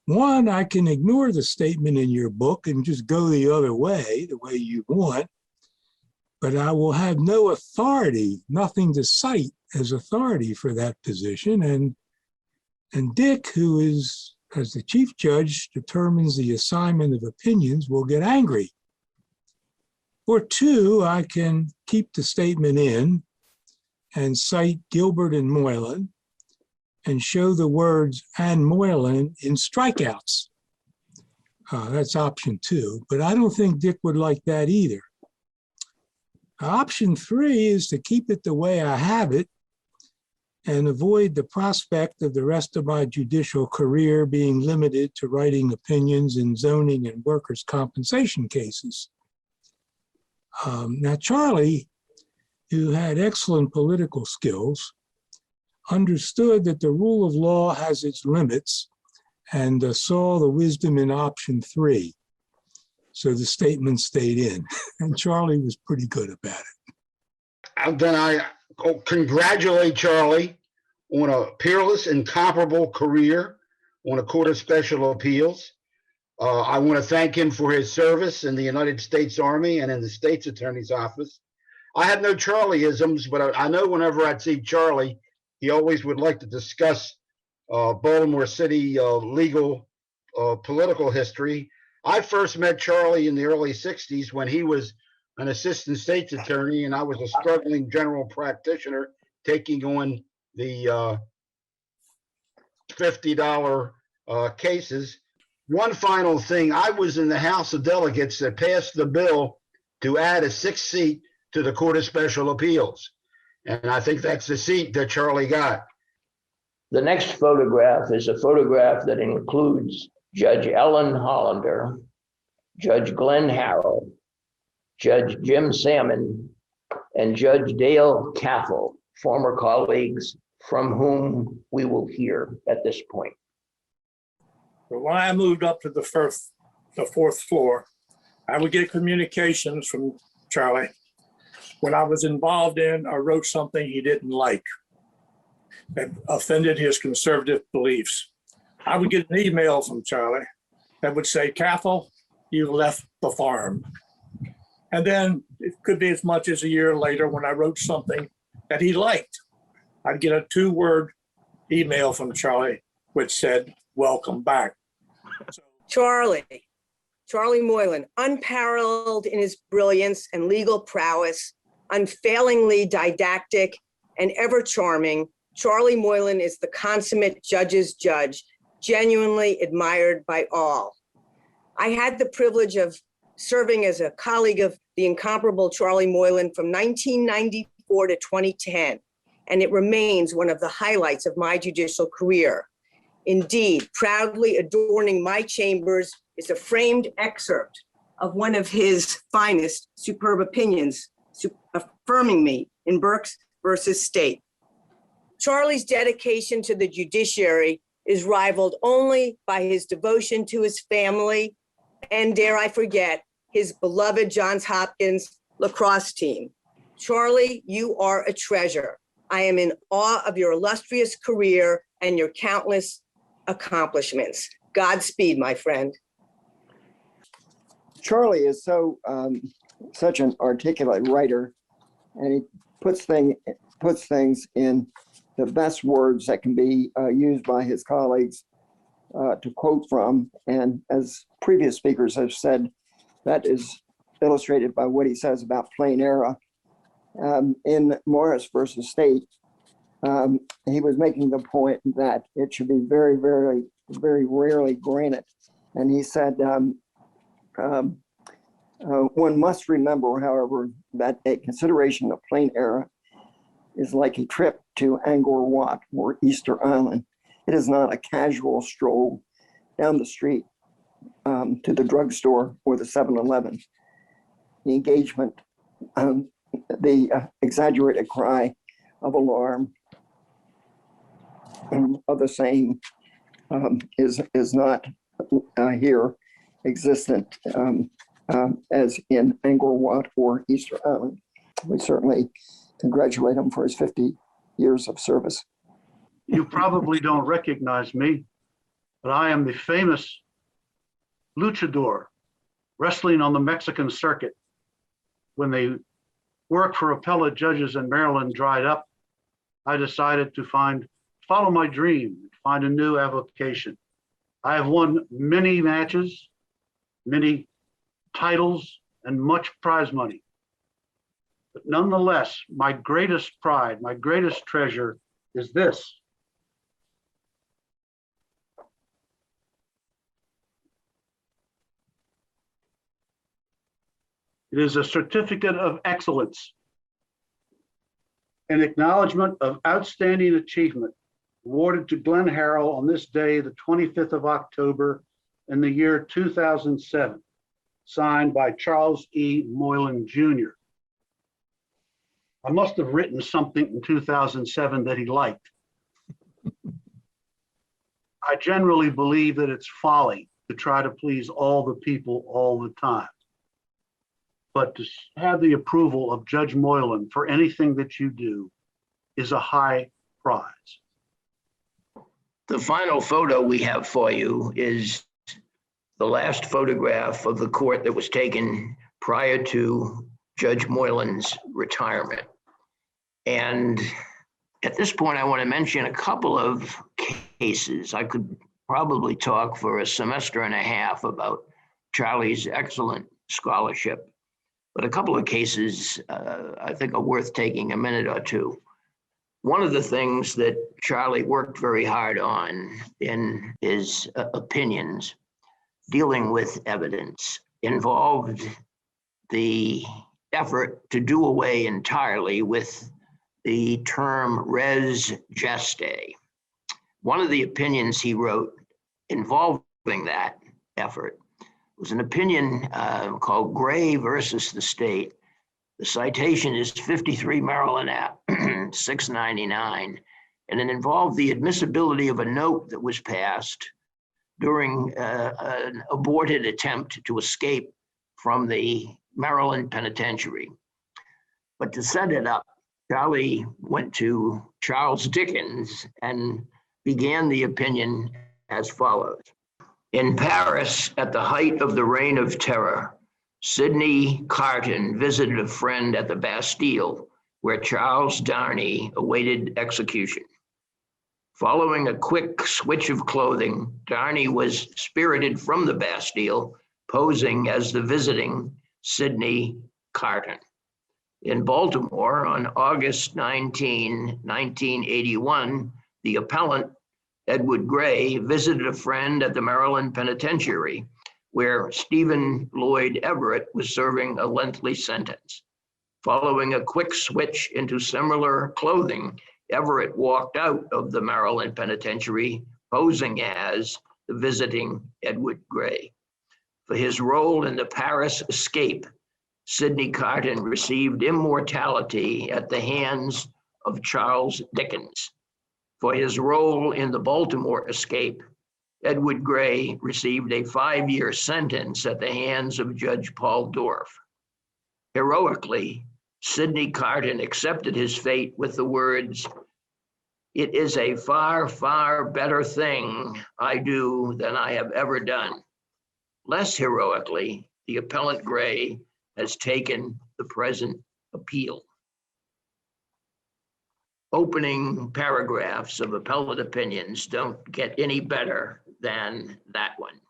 Speaker 22: One, I can ignore the statement in your book and just go the way you want, but I will have no authority, nothing to cite as authority for that position. And Dick, who is, as the chief judge determines the assignment of opinions, will get angry. Or two, I can keep the statement in and cite Gilbert and Moylan and show the words "and Moylan" in strikeouts. That's option two, but I don't think Dick would like that either. Option three is to keep it the way I have it and avoid the prospect of the rest of my judicial career being limited to writing opinions in zoning and workers' compensation cases. Now, Charlie, who had excellent political skills, understood that the rule of law has its limits and saw the wisdom in option three. So the statement stayed in, and Charlie was pretty good about it.
Speaker 23: Then I congratulate Charlie on a peerless, incomparable career on the Court of Special Appeals. I want to thank him for his service in the United States Army and in the State's Attorney's Office. I had no Charlie-isms, but I know whenever I'd see Charlie, he always would like to discuss Baltimore City legal political history. I first met Charlie in the early 60s when he was an assistant state's attorney and I was a struggling general practitioner taking on the $50 cases. One final thing, I was in the House of Delegates that passed the bill to add a sixth seat to the Court of Special Appeals. And I think that's the seat that Charlie got.
Speaker 21: The next photograph is a photograph that includes Judge Ellen Hollander, Judge Glenn Harrell, Judge Jim Salmon, and Judge Dale Cathell, former colleagues from whom we will hear at this point.
Speaker 24: But when I moved up to the fourth floor, I would get communications from Charlie when I was involved in or wrote something he didn't like. that offended his conservative beliefs. I would get an email from Charlie that would say, Cathell, you left the farm. And then it could be as much as a year later when I wrote something that he liked, I'd get a 2-word email from Charlie which said, welcome back.
Speaker 2: Charlie Moylan, unparalleled in his brilliance and legal prowess, unfailingly didactic and ever charming, Charlie Moylan is the consummate judge's judge, genuinely admired by all. I had the privilege of serving as a colleague of the incomparable Charlie Moylan from 1994 to 2010, and it remains one of the highlights of my judicial career. Indeed, proudly adorning my chambers is a framed excerpt of one of his finest superb opinions, affirming me in Burks versus State. Charlie's dedication to the judiciary is rivaled only by his devotion to his family and, dare I forget, his beloved Johns Hopkins lacrosse team. Charlie, you are a treasure. I am in awe of your illustrious career and your countless accomplishments. Godspeed, my friend.
Speaker 4: Charlie is such an articulate writer, and he puts things in the best words that can be used by his colleagues to quote from. And as previous speakers have said, that is illustrated by what he says about plain error. In Morris versus State, he was making the point that it should be very, very, very rarely granted. And he said, one must remember, however, that a consideration of plain error is like a trip to Angkor Wat or Easter Island. It is not a casual stroll down the street to the drugstore or the 7-Eleven. The engagement, the exaggerated cry of alarm of the same is not here existent as in Angkor Wat or Easter Island. We certainly congratulate him for his 50 years of service.
Speaker 5: You probably don't recognize me, but I am the famous luchador wrestling on the Mexican circuit. When the work for appellate judges in Maryland dried up, I decided to follow my dream, find a new avocation. I have won many matches, many titles, and much prize money. But nonetheless, my greatest pride, my greatest treasure is this. It is a certificate of excellence, an acknowledgement of outstanding achievement awarded to Glenn Harrell on this day, the 25th of October in the year 2007, signed by Charles E. Moylan, Jr. I must have written something in 2007 that he liked. I generally believe that it's folly to try to please all the people all the time. But to have the approval of Judge Moylan for anything that you do is a high prize.
Speaker 21: The final photo we have for you is the last photograph of the court that was taken prior to Judge Moylan's retirement. And at this point, I want to mention a couple of cases. I could probably talk for a semester and a half about Charlie's excellent scholarship, but a couple of cases I think are worth taking a minute or two. One of the things that Charlie worked very hard on in his opinions dealing with evidence involved the effort to do away entirely with the term res gestae. One of the opinions he wrote involving that effort was an opinion called Gray versus the State. The citation is 53 Maryland App 699, and it involved the admissibility of a note that was passed during an aborted attempt to escape from the Maryland penitentiary. But to set it up, Charlie went to Charles Dickens and began the opinion as follows. In Paris, at the height of the Reign of Terror, Sidney Carton visited a friend at the Bastille, where Charles Darnay awaited execution. Following a quick switch of clothing, Darnay was spirited from the Bastille, posing as the visiting Sidney Carton. In Baltimore, on August 19, 1981, the appellant, Edward Gray, visited a friend at the Maryland Penitentiary, where Stephen Lloyd Everett was serving a lengthy sentence. Following a quick switch into similar clothing, Everett walked out of the Maryland Penitentiary, posing as the visiting Edward Gray. For his role in the Paris escape, Sidney Carton received immortality at the hands of Charles Dickens. For his role in the Baltimore escape, Edward Gray received a 5-year sentence at the hands of Judge Paul Dorff. Heroically, Sidney Carton accepted his fate with the words, "It is a far, far better thing I do than I have ever done." Less heroically, the appellant Gray has taken the present appeal. Opening paragraphs of appellate opinions don't get any better than that one.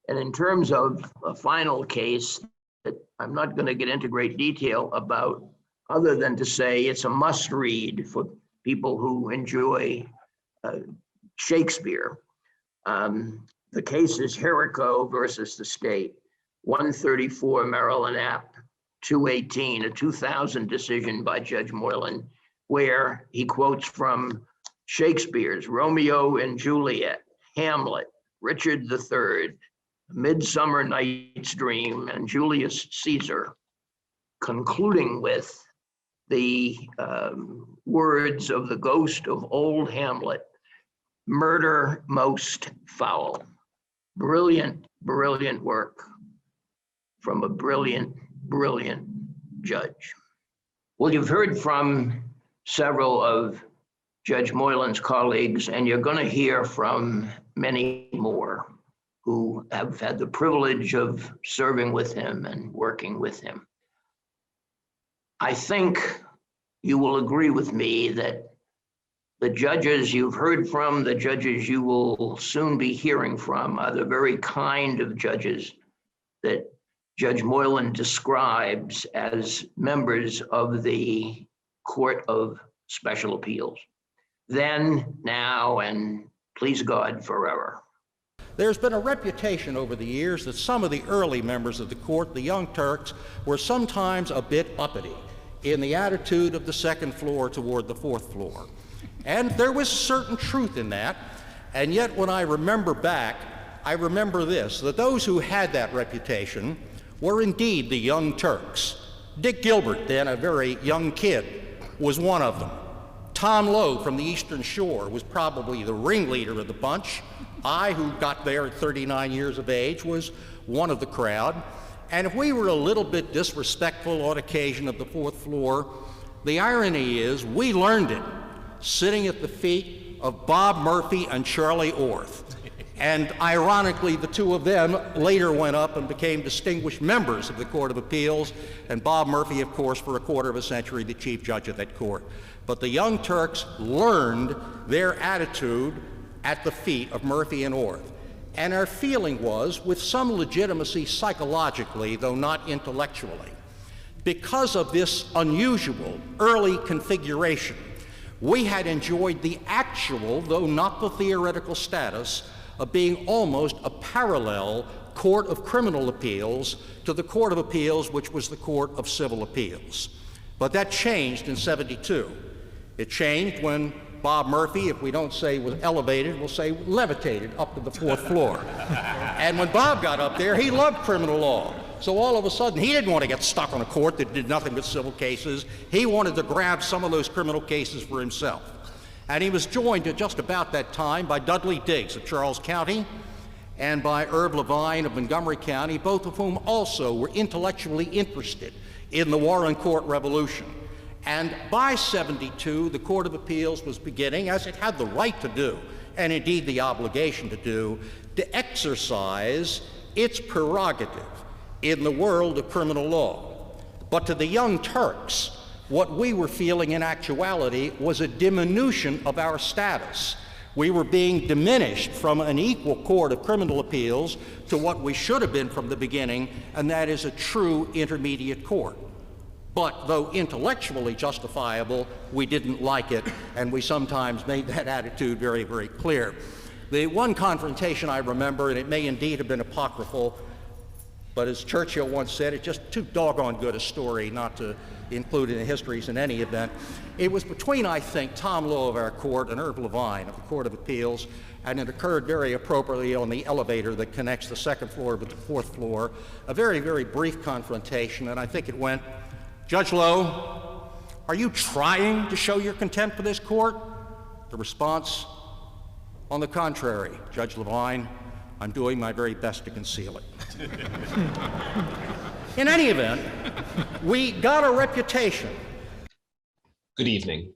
Speaker 21: And in terms of a final case that I'm not going to get into great detail about, other than to say it's a must read for people who enjoy Shakespeare. The case is Kehoe versus the state, 134 Maryland App 218, a 2000 decision by Judge Moylan, where he quotes from Shakespeare's Romeo and Juliet, Hamlet, Richard III, Midsummer Night's Dream, and Julius Caesar, concluding with the words of the ghost of old Hamlet, "Murder most foul." Brilliant, brilliant work from a brilliant, brilliant judge. Well, you've heard from several of Judge Moylan's colleagues, and you're going to hear from many more who have had the privilege of serving with him and working with him. I think you will agree with me that the judges you've heard from, the judges you will soon be hearing from, are the very kind of judges that Judge Moylan describes as members of the Court of Special Appeals. Then, now, and please God, forever.
Speaker 20: There's been a reputation over the years that some of the early members of the court, the Young Turks, were sometimes a bit uppity in the attitude of the second floor toward the fourth floor. And there was certain truth in that. And yet when I remember back, I remember this, that those who had that reputation were indeed the Young Turks. Dick Gilbert, then a very young kid, was one of them. Tom Lowe from the Eastern Shore was probably the ringleader of the bunch. I, who got there at 39 years of age, was one of the crowd. And if we were a little bit disrespectful on occasion of the fourth floor, the irony is we learned it sitting at the feet of Bob Murphy and Charlie Orth. And ironically, the two of them later went up and became distinguished members of the Court of Appeals, and Bob Murphy, of course, for a quarter of a century, the chief judge of that court. But the Young Turks learned their attitude at the feet of Murphy and Orth. And our feeling was, with some legitimacy psychologically, though not intellectually, because of this unusual early configuration, we had enjoyed the actual, though not the theoretical, status of being almost a parallel Court of Criminal Appeals to the Court of Appeals, which was the Court of Civil Appeals. But that changed in '72. It changed when Bob Murphy, if we don't say was elevated, we'll say levitated up to the fourth floor. And when Bob got up there, he loved criminal law. So all of a sudden, he didn't want to get stuck on a court that did nothing but civil cases. He wanted to grab some of those criminal cases for himself. And he was joined at just about that time by Dudley Diggs of Charles County and by Herb Levine of Montgomery County, both of whom also were intellectually interested in the Warren Court Revolution. And by 72, the Court of Appeals was beginning, as it had the right to do, and indeed the obligation to do, to exercise its prerogative in the world of criminal law. But to the Young Turks, what we were feeling in actuality was a diminution of our status. We were being diminished from an equal court of criminal appeals to what we should have been from the beginning, and that is a true intermediate court. But though intellectually justifiable, we didn't like it, and we sometimes made that attitude very, very clear. The one confrontation I remember, and it may indeed have been apocryphal, but as Churchill once said, it's just too doggone good a story not to include in the histories in any event. It was between, I think, Tom Lowe of our court and Herb Levine of the Court of Appeals, and it occurred very appropriately on the elevator that connects the second floor with the fourth floor. A very, very brief confrontation, and I think it went, "Judge Lowe, are you trying to show your contempt for this court?" The response, "On the contrary, Judge Levine, I'm doing my very best to conceal it." In any event, we got a reputation.
Speaker 6: Good evening.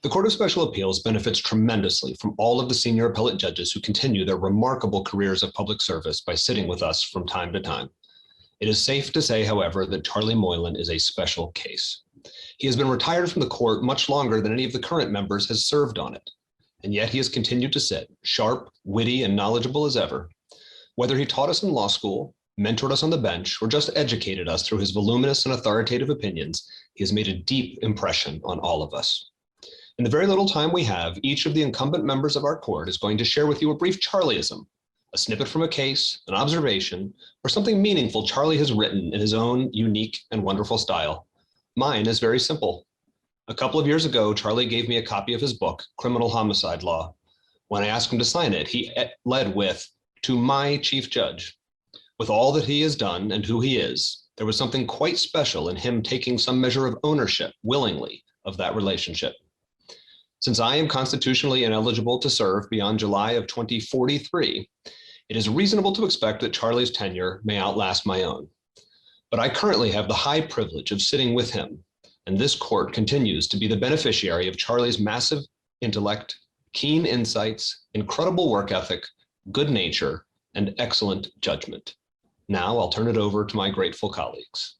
Speaker 6: The Court of Special Appeals benefits tremendously from all of the senior appellate judges who continue their remarkable careers of public service by sitting with us from time to time. It is safe to say, however, that Charlie Moylan is a special case. He has been retired from the court much longer than any of the current members has served on it, and yet he has continued to sit, sharp, witty, and knowledgeable as ever. Whether he taught us in law school, mentored us on the bench, or just educated us through his voluminous and authoritative opinions, he has made a deep impression on all of us. In the very little time we have, each of the incumbent members of our court is going to share with you a brief Charlieism, a snippet from a case, an observation, or something meaningful Charlie has written in his own unique and wonderful style. Mine is very simple. A couple of years ago, Charlie gave me a copy of his book, Criminal Homicide Law. When I asked him to sign it, he led with, "To my chief judge." With all that he has done and who he is, there was something quite special in him taking some measure of ownership, willingly, of that relationship. Since I am constitutionally ineligible to serve beyond July of 2043, it is reasonable to expect that Charlie's tenure may outlast my own. But I currently have the high privilege of sitting with him, and this court continues to be the beneficiary of Charlie's massive intellect, keen insights, incredible work ethic, good nature, and excellent judgment. Now I'll turn it over to my grateful colleagues.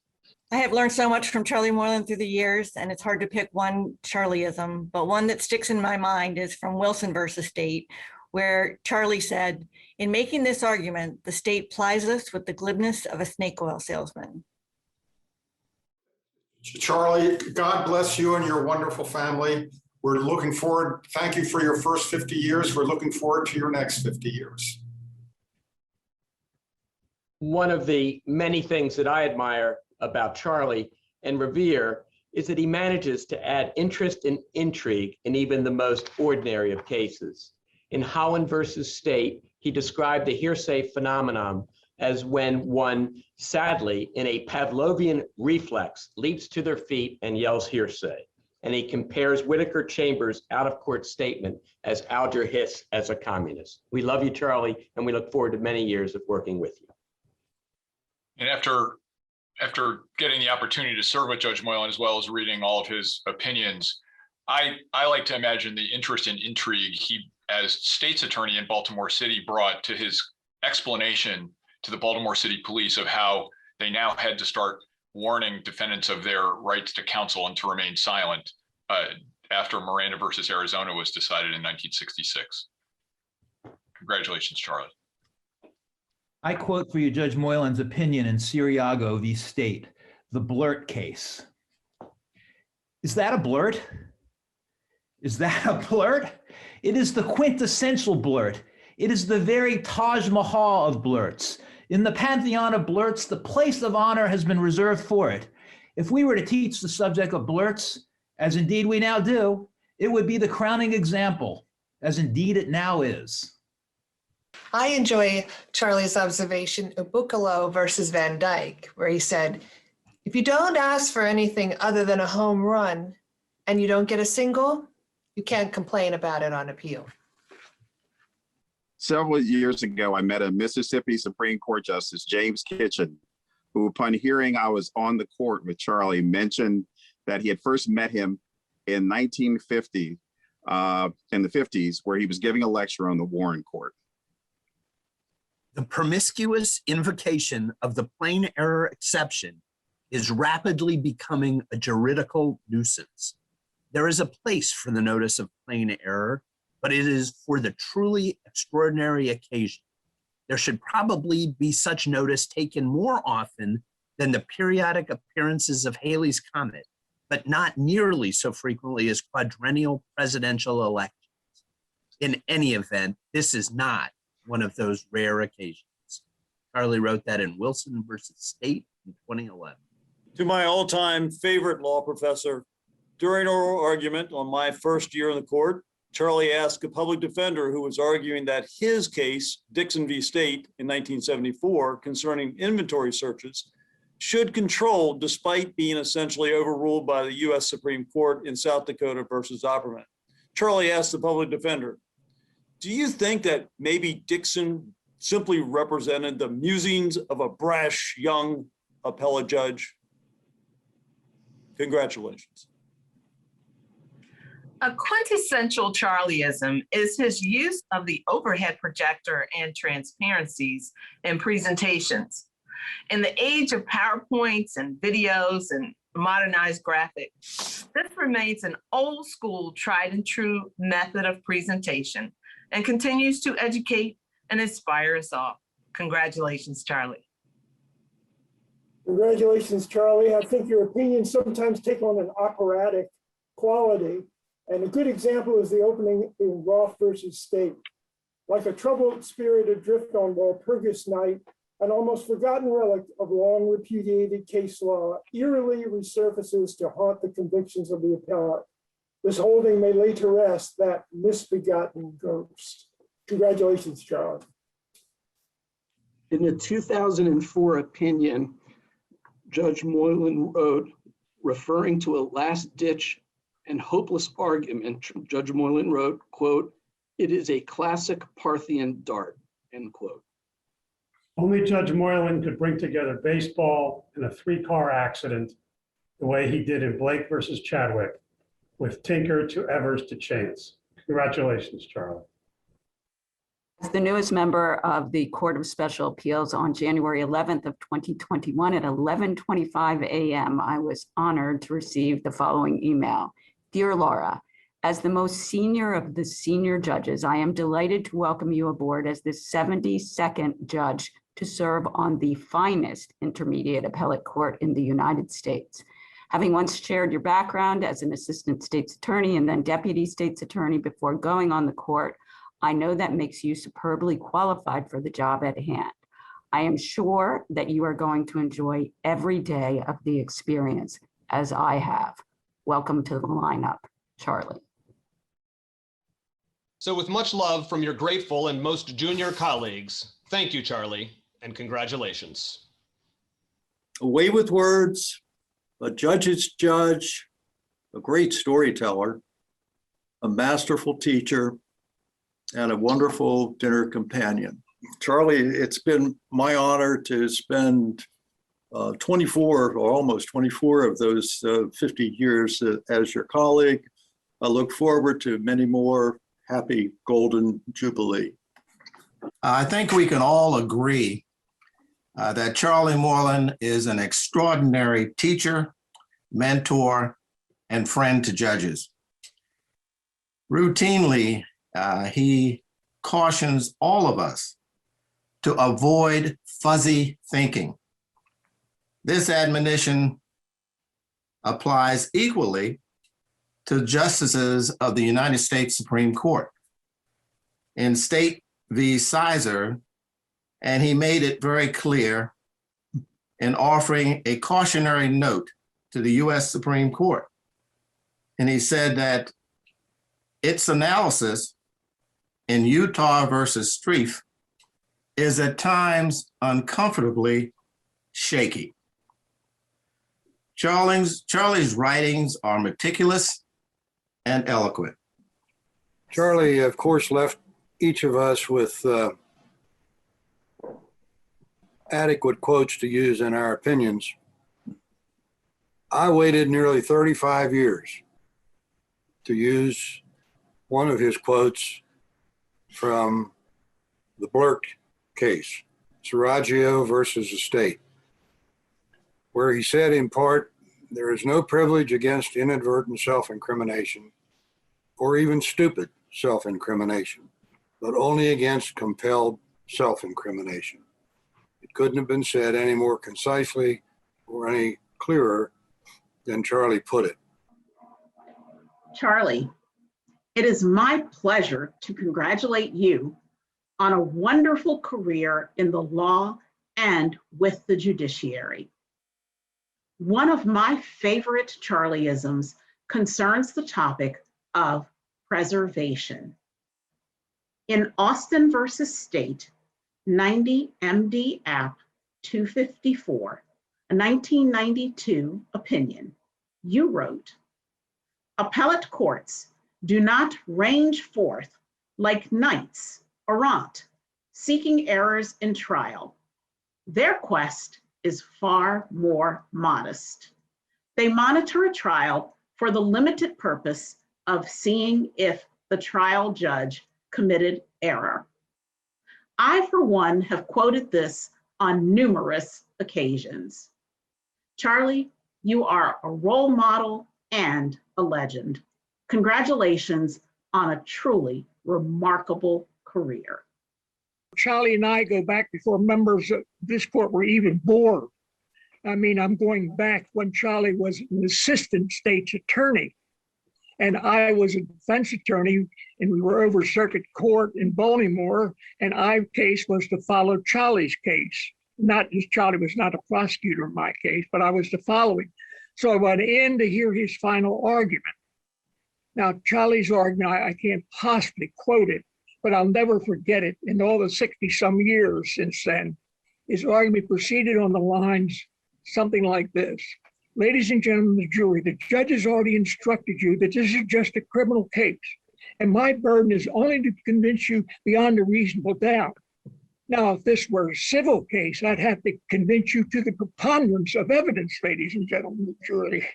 Speaker 7: I have learned so much from Charlie Moylan through the years, and it's hard to pick one Charlieism, but one that sticks in my mind is from Wilson versus State, where Charlie said, "In making this argument, the state plies us with the glibness of a snake oil salesman."
Speaker 8: Charlie, God bless you and your wonderful family. We're looking forward. Thank you for your first 50 years. We're looking forward to your next 50 years.
Speaker 9: One of the many things that I admire about Charlie and revere is that he manages to add interest and intrigue in even the most ordinary of cases. In Holland versus State, he described the hearsay phenomenon as when one, sadly, in a Pavlovian reflex, leaps to their feet and yells hearsay. And he compares Whitaker Chambers' out-of-court statement as Alger Hiss as a communist. We love you, Charlie, and we look forward to many years of working with you.
Speaker 25: And after getting the opportunity to serve with Judge Moylan, as well as reading all of his opinions, I like to imagine the interest and intrigue he, as state's attorney in Baltimore City, brought to his explanation to the Baltimore City Police of how they now had to start warning defendants of their rights to counsel and to remain silent after Miranda versus Arizona was decided in 1966. Congratulations, Charlie.
Speaker 26: I quote for you Judge Moylan's opinion in Siriago v. State, the blurt case. Is that a blurt? Is that a blurt? It is the quintessential blurt. It is the very Taj Mahal of blurts. In the pantheon of blurts, the place of honor has been reserved for it. If we were to teach the subject of blurts, as indeed we now do, it would be the crowning example, as indeed it now is.
Speaker 27: I enjoy Charlie's observation of Buccalo versus Van Dyke, where he said, if you don't ask for anything other than a home run and you don't get a single, you can't complain about it on appeal.
Speaker 28: Several years ago, I met a Mississippi Supreme Court Justice, James Kitchen, who upon hearing I was on the court with Charlie mentioned that he had first met him in 1950, in the 50s, where he was giving a lecture on the Warren Court.
Speaker 10: The promiscuous invocation of the plain error exception is rapidly becoming a juridical nuisance. There is a place for the notice of plain error, but it is for the truly extraordinary occasion. There should probably be such notice taken more often than the periodic appearances of Halley's Comet, but not nearly so frequently as quadrennial presidential elections. In any event, this is not one of those rare occasions. Charlie wrote that in Wilson versus State in 2011.
Speaker 11: To my all-time favorite law professor, during oral argument on my first year in the court, Charlie asked a public defender who was arguing that his case, Dixon v. State in 1974, concerning inventory searches, should control despite being essentially overruled by the US Supreme Court in South Dakota versus Opperman. Charlie asked the public defender, do you think that maybe Dixon simply represented the musings of a brash young appellate judge? Congratulations.
Speaker 12: A quintessential Charlieism is his use of the overhead projector and transparencies in presentations. In the age of PowerPoints and videos and modernized graphics, this remains an old school, tried and true method of presentation and continues to educate and inspire us all. Congratulations, Charlie.
Speaker 13: Congratulations, Charlie. I think your opinions sometimes take on an operatic quality. And a good example is the opening in Roth versus State. Like a troubled spirit adrift on Walpurgis night, an almost forgotten relic of long repudiated case law eerily resurfaces to haunt the convictions of the appellate. This holding may lay to rest that misbegotten ghost. Congratulations, Charlie.
Speaker 14: In the 2004 opinion, Judge Moylan wrote, referring to a last-ditch and hopeless argument, Judge Moylan wrote, quote, "It is a classic Parthian dart," end quote.
Speaker 15: Only Judge Moylan could bring together baseball and a three-car accident the way he did in Blake versus Chadwick, with Tinker to Evers to Chance. Congratulations, Charlie.
Speaker 16: As the newest member of the Court of Special Appeals on January 11th of 2021 at 11:25 a.m., I was honored to receive the following email. Dear Laura, as the most senior of the senior judges, I am delighted to welcome you aboard as the 72nd judge to serve on the finest intermediate appellate court in the United States. Having once shared your background as an assistant state's attorney and then deputy state's attorney before going on the court, I know that makes you superbly qualified for the job at hand. I am sure that you are going to enjoy every day of the experience, as I have. Welcome to the lineup, Charlie.
Speaker 6: So with much love from your grateful and most junior colleagues, thank you, Charlie, and congratulations.
Speaker 17: A way with words, a judge's judge, a great storyteller, a masterful teacher, and a wonderful dinner companion. Charlie, it's been my honor to spend 24 or almost 24 of those 50 years as your colleague. I look forward to many more. Happy Golden Jubilee.
Speaker 29: I think we can all agree that Charlie Moylan is an extraordinary teacher, mentor, and friend to judges. Routinely, he cautions all of us to avoid fuzzy thinking. This admonition applies equally to justices of the United States Supreme Court. In State v. Sizer, and he made it very clear in offering a cautionary note to the US Supreme Court. And he said that its analysis in Utah versus Strieff is at times uncomfortably shaky. Charlie's writings are meticulous and eloquent.
Speaker 17: Charlie, of course, left each of us with adequate quotes to use in our opinions.
Speaker 1: I waited nearly 35 years to use one of his quotes from the Blurt case, Sarajevo versus the state, where he said in part, "There is no privilege against inadvertent self-incrimination or even stupid self-incrimination, but only against compelled self-incrimination." It couldn't have been said any more concisely or any clearer than Charlie put it.
Speaker 2: Charlie, it is my pleasure to congratulate you on a wonderful career in the law and with the judiciary. One of my favorite Charlieisms concerns the topic of preservation. In Austin versus State, 90 MD App 254, a 1992 opinion, you wrote, "Appellate courts do not range forth like knights errant, seeking errors in trial. Their quest is far more modest. They monitor a trial for the limited purpose of seeing if the trial judge committed error." I, for one, have quoted this on numerous occasions. Charlie, you are a role model and a legend. Congratulations on a truly remarkable career.
Speaker 3: Charlie and I go back before members of this court were even born. I mean, I'm going back when Charlie was an assistant state's attorney and I was a defense attorney, and we were over circuit court in Baltimore, and our case was to follow Charlie's case. Not just Charlie was not a prosecutor in my case, but I was to follow him. So I went in to hear his final argument. Now, Charlie's argument, I can't possibly quote it, but I'll never forget it in all the 60-some years since then. His argument proceeded on the lines something like this. "Ladies and gentlemen of the jury, the judge has already instructed you that this is just a criminal case, and my burden is only to convince you beyond a reasonable doubt. Now, if this were a civil case, I'd have to convince you to the preponderance of evidence, ladies and gentlemen of the jury."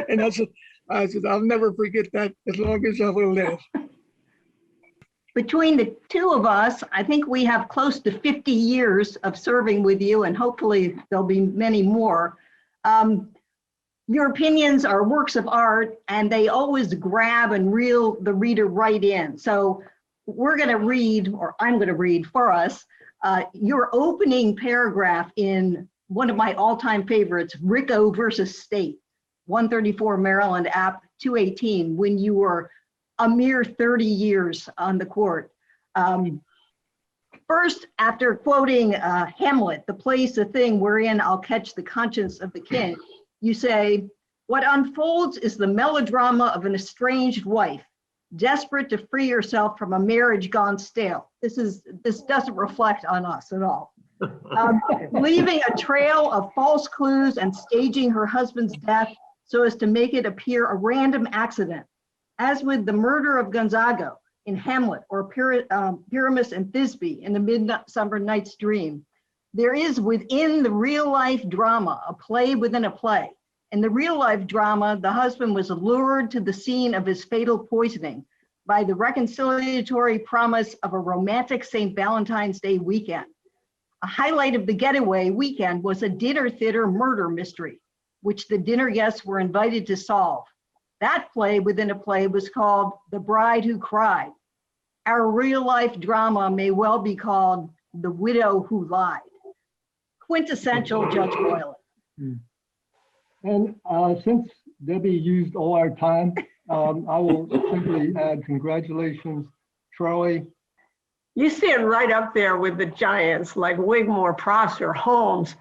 Speaker 3: And I said, I'll never forget that as long as I will live.
Speaker 4: Between the two of us, I think we have close to 50 years of serving with you, and hopefully there'll be many more. Your opinions are works of art, and they always grab and reel the reader right in. So we're going to read, or I'm going to read for us, your opening paragraph in one of my all-time favorites, Ricco versus State, 134 Maryland App 218, when you were a mere 30 years on the court. First, after quoting Hamlet, "The play's the thing wherein I'll catch the conscience of the king," you say, "What unfolds is the melodrama of an estranged wife, desperate to free herself from a marriage gone stale." This doesn't reflect on us at all. "Leaving a trail of false clues and staging her husband's death so as to make it appear a random accident, as with the murder of Gonzago in Hamlet, or Pyramus and Thisbe in the Midsummer Night's Dream. There is within the real life drama a play within a play. In the real life drama, the husband was lured to the scene of his fatal poisoning by the reconciliatory promise of a romantic St. Valentine's Day weekend. A highlight of the getaway weekend was a dinner theater murder mystery, which the dinner guests were invited to solve. That play within a play was called The Bride Who Cried. Our real life drama may well be called The Widow Who Lied." Quintessential Judge Moylan.
Speaker 18: And since Debbie used all our time, I will simply add congratulations, Charlie.
Speaker 19: You stand right up there with the giants like Wigmore, Prosser, Holmes,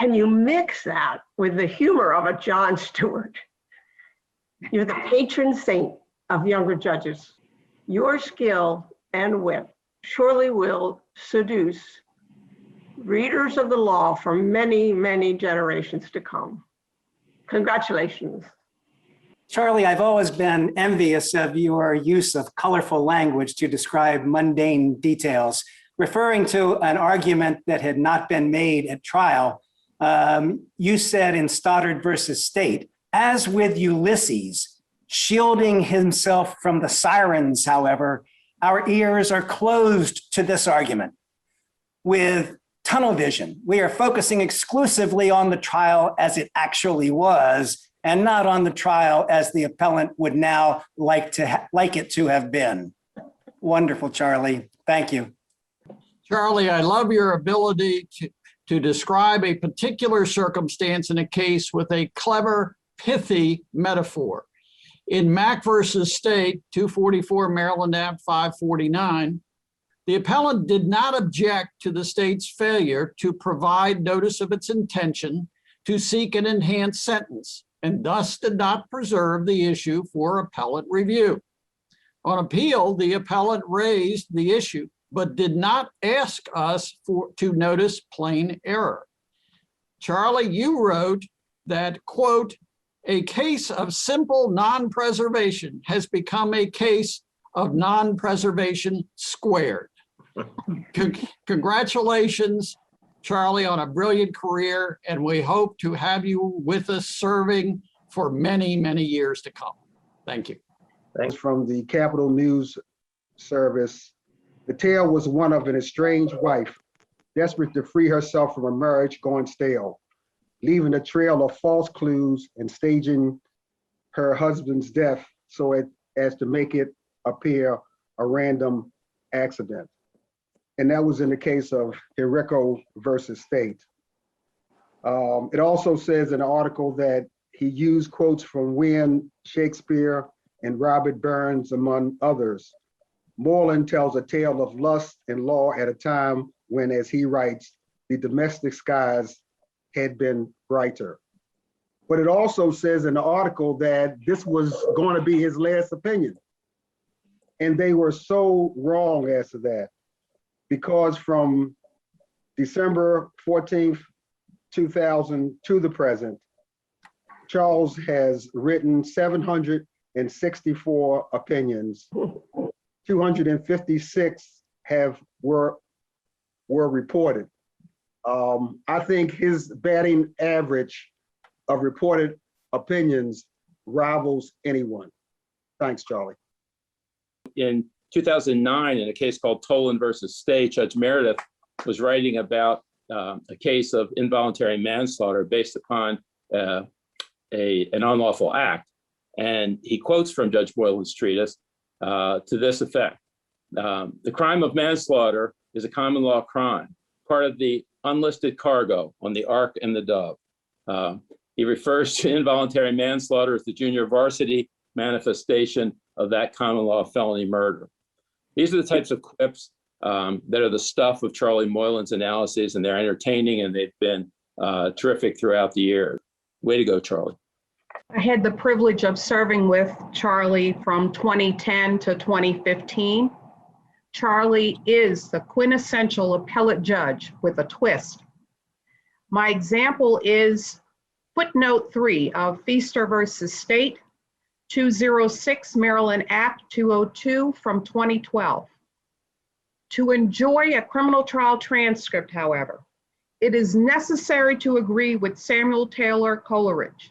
Speaker 19: and you mix that with the humor of a Jon Stewart. You're the patron saint of younger judges. Your skill and wit surely will seduce readers of the law for many, many generations to come. Congratulations.
Speaker 22: Charlie, I've always been envious of your use of colorful language to describe mundane details, referring to an argument that had not been made at trial You said in Stoddard versus State, as with Ulysses, shielding himself from the sirens, however, our ears are closed to this argument. With tunnel vision, we are focusing exclusively on the trial as it actually was, and not on the trial as the appellant would now like it to have been. Wonderful, Charlie. Thank you.
Speaker 5: Charlie, I love your ability to describe a particular circumstance in a case with a clever, pithy metaphor. In Mack versus State, 244 Maryland Ave 549, the appellant did not object to the state's failure to provide notice of its intention to seek an enhanced sentence, and thus did not preserve the issue for appellate review. On appeal, the appellant raised the issue, but did not ask us to notice plain error. Charlie, you wrote that, quote, a case of simple non-preservation has become a case of non-preservation squared. Congratulations, Charlie, on a brilliant career, and we hope to have you with us serving for many, many years to come. Thank you.
Speaker 7: Thanks. From the Capitol News Service. The tale was one of an estranged wife, desperate to free herself from a marriage going stale, leaving a trail of false clues and staging her husband's death so as to make it appear a random accident. And that was in the case of Kehoe versus State. It also says in the article that he used quotes from William Shakespeare and Robert Burns, among others. Moylan tells a tale of lust and law at a time when, as he writes, the domestic skies had been brighter. But it also says in the article that this was going to be his last opinion. And they were so wrong as to that, because from December 14th, 2000 to the present, Charles has written 764 opinions. 256 were reported. I think his batting average of reported opinions rivals anyone. Thanks, Charlie.
Speaker 8: In 2009, in a case called Tolan versus State, Judge Meredith was writing about a case of involuntary manslaughter based upon an unlawful act. And he quotes from Judge Moylan's treatise to this effect. The crime of manslaughter is a common law crime, part of the unlisted cargo on the Ark and the Dove. He refers to involuntary manslaughter as the junior varsity manifestation of that common law felony murder. These are the types of quips that are the stuff of Charlie Moylan's analyses, and they're entertaining, and they've been terrific throughout the year. Way to go, Charlie.
Speaker 2: I had the privilege of serving with Charlie from 2010 to 2015. Charlie is the quintessential appellate judge with a twist. My example is footnote 3 of Feaster versus State, 206 Maryland Act 202 from 2012. To enjoy a criminal trial transcript, however, it is necessary to agree with Samuel Taylor Coleridge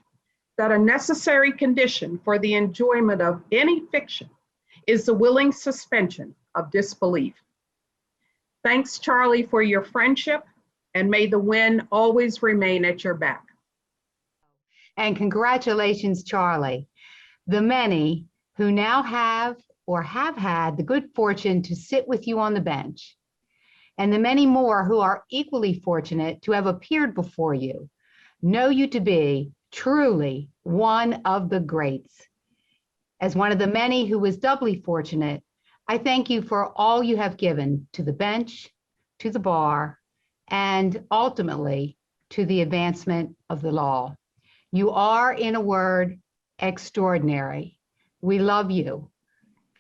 Speaker 2: that a necessary condition for the enjoyment of any fiction is the willing suspension of disbelief. Thanks, Charlie, for your friendship, and may the wind always remain at your back.
Speaker 9: And congratulations, Charlie. The many who now have or have had the good fortune to sit with you on the bench, and the many more who are equally fortunate to have appeared before you, know you to be truly one of the greats. As one of the many who was doubly fortunate, I thank you for all you have given to the bench, to the bar, and ultimately to the advancement of the law. You are, in a word, extraordinary. We love you.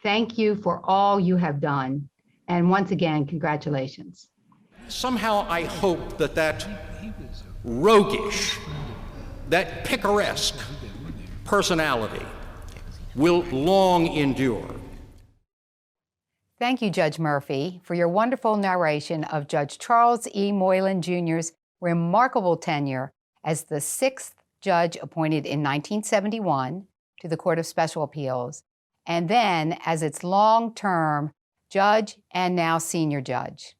Speaker 9: Thank you for all you have done. And once again, congratulations.
Speaker 20: Somehow I hope that roguish, that picaresque personality will long endure.
Speaker 9: Thank you, Judge Murphy, for your wonderful narration of Judge Charles E. Moylan Jr.'s remarkable tenure as the 6th judge appointed in 1971 to the Court of Special Appeals, and then as its long-term judge and now senior judge.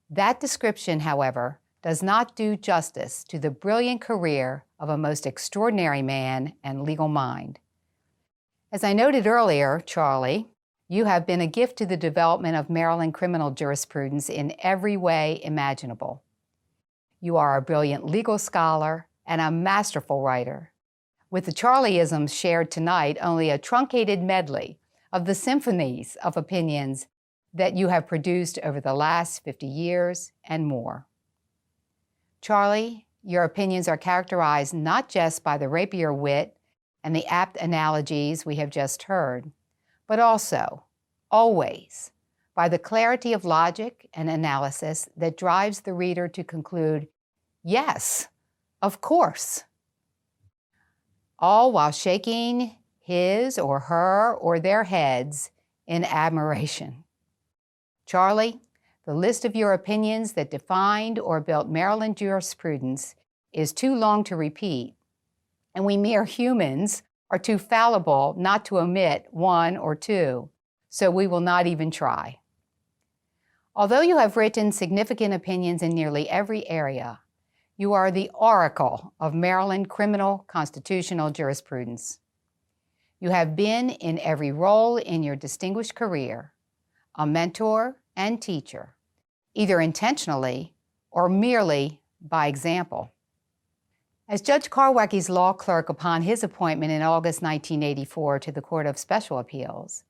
Speaker 9: That description, however, does not do justice to the brilliant career of a most extraordinary man and legal mind. As I noted earlier, Charlie, you have been a gift to the development of Maryland criminal jurisprudence in every way imaginable. You are a brilliant legal scholar and a masterful writer, with the Charlieisms shared tonight only a truncated medley of the symphonies of opinions that you have produced over the last 50 years and more. Charlie, your opinions are characterized not just by the rapier wit and the apt analogies we have just heard, but also, always, by the clarity of logic and analysis that drives the reader to conclude, yes, of course, all while shaking his or her or their heads in admiration. Charlie, the list of your opinions that defined or built Maryland jurisprudence is too long to repeat, and we mere humans are too fallible not to omit one or two, so we will not even try. Although you have written significant opinions in nearly every area, you are the oracle of Maryland criminal constitutional jurisprudence. You have been in every role in your distinguished career, a mentor and teacher, either intentionally or merely by example. As Judge Karwacki's law clerk upon his appointment in August 1984 to the Court of Special Appeals,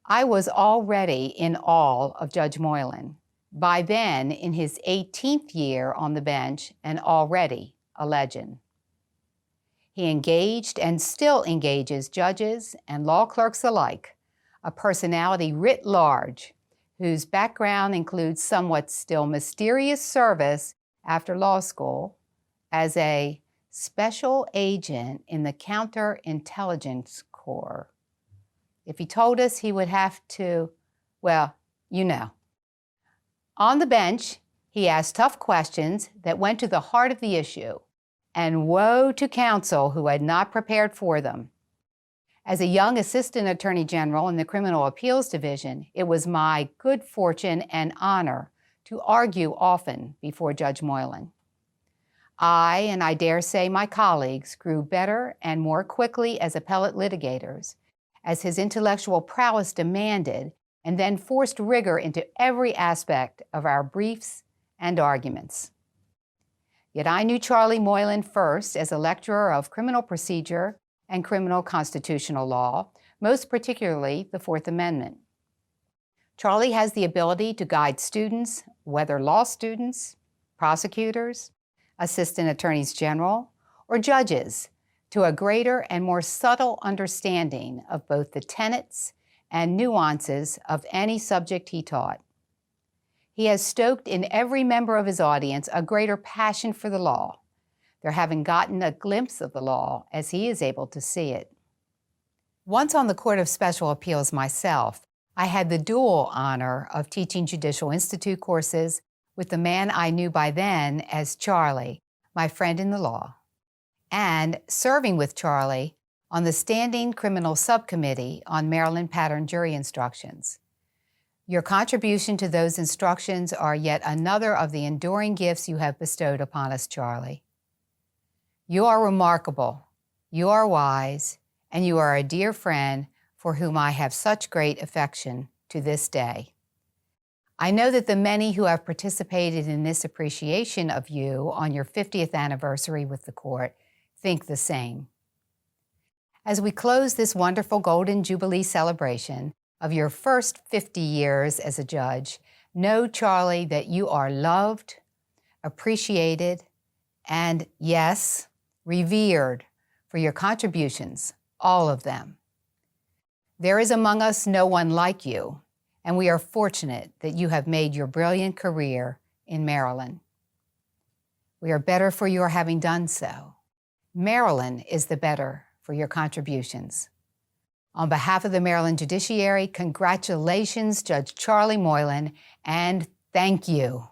Speaker 9: I was already in awe of Judge Moylan, by then in his 18th year on the bench and already a legend. He engaged and still engages judges and law clerks alike, a personality writ large whose background includes somewhat still mysterious service after law school as a special agent in the Counterintelligence Corps. If he told us, he would have to, well, you know. On the bench, he asked tough questions that went to the heart of the issue, and woe to counsel who had not prepared for them. As a young Assistant Attorney General in the Criminal Appeals Division, it was my good fortune and honor to argue often before Judge Moylan. I, and I dare say my colleagues, grew better and more quickly as appellate litigators, as his intellectual prowess demanded and then forced rigor into every aspect of our briefs and arguments. Yet I knew Charlie Moylan first as a lecturer of criminal procedure and criminal constitutional law, most particularly the Fourth Amendment. Charlie has the ability to guide students, whether law students, prosecutors, assistant attorneys general, or judges, to a greater and more subtle understanding of both the tenets and nuances of any subject he taught. He has stoked in every member of his audience a greater passion for the law, their having gotten a glimpse of the law as he is able to see it. Once on the Court of Special Appeals myself, I had the dual honor of teaching Judicial Institute courses with the man I knew by then as Charlie, my friend in the law, and serving with Charlie on the Standing Criminal Subcommittee on Maryland Pattern Jury Instructions. Your contribution to those instructions are yet another of the enduring gifts you have bestowed upon us, Charlie. You are remarkable, you are wise, and you are a dear friend for whom I have such great affection to this day. I know that the many who have participated in this appreciation of you on your 50th anniversary with the court think the same. As we close this wonderful Golden Jubilee celebration of your first 50 years as a judge, know, Charlie, that you are loved, appreciated, and yes, revered for your contributions, all of them. There is among us no one like you, and we are fortunate that you have made your brilliant career in Maryland. We are better for your having done so. Maryland is the better for your contributions. On behalf of the Maryland Judiciary, congratulations, Judge Charlie Moylan, and thank you.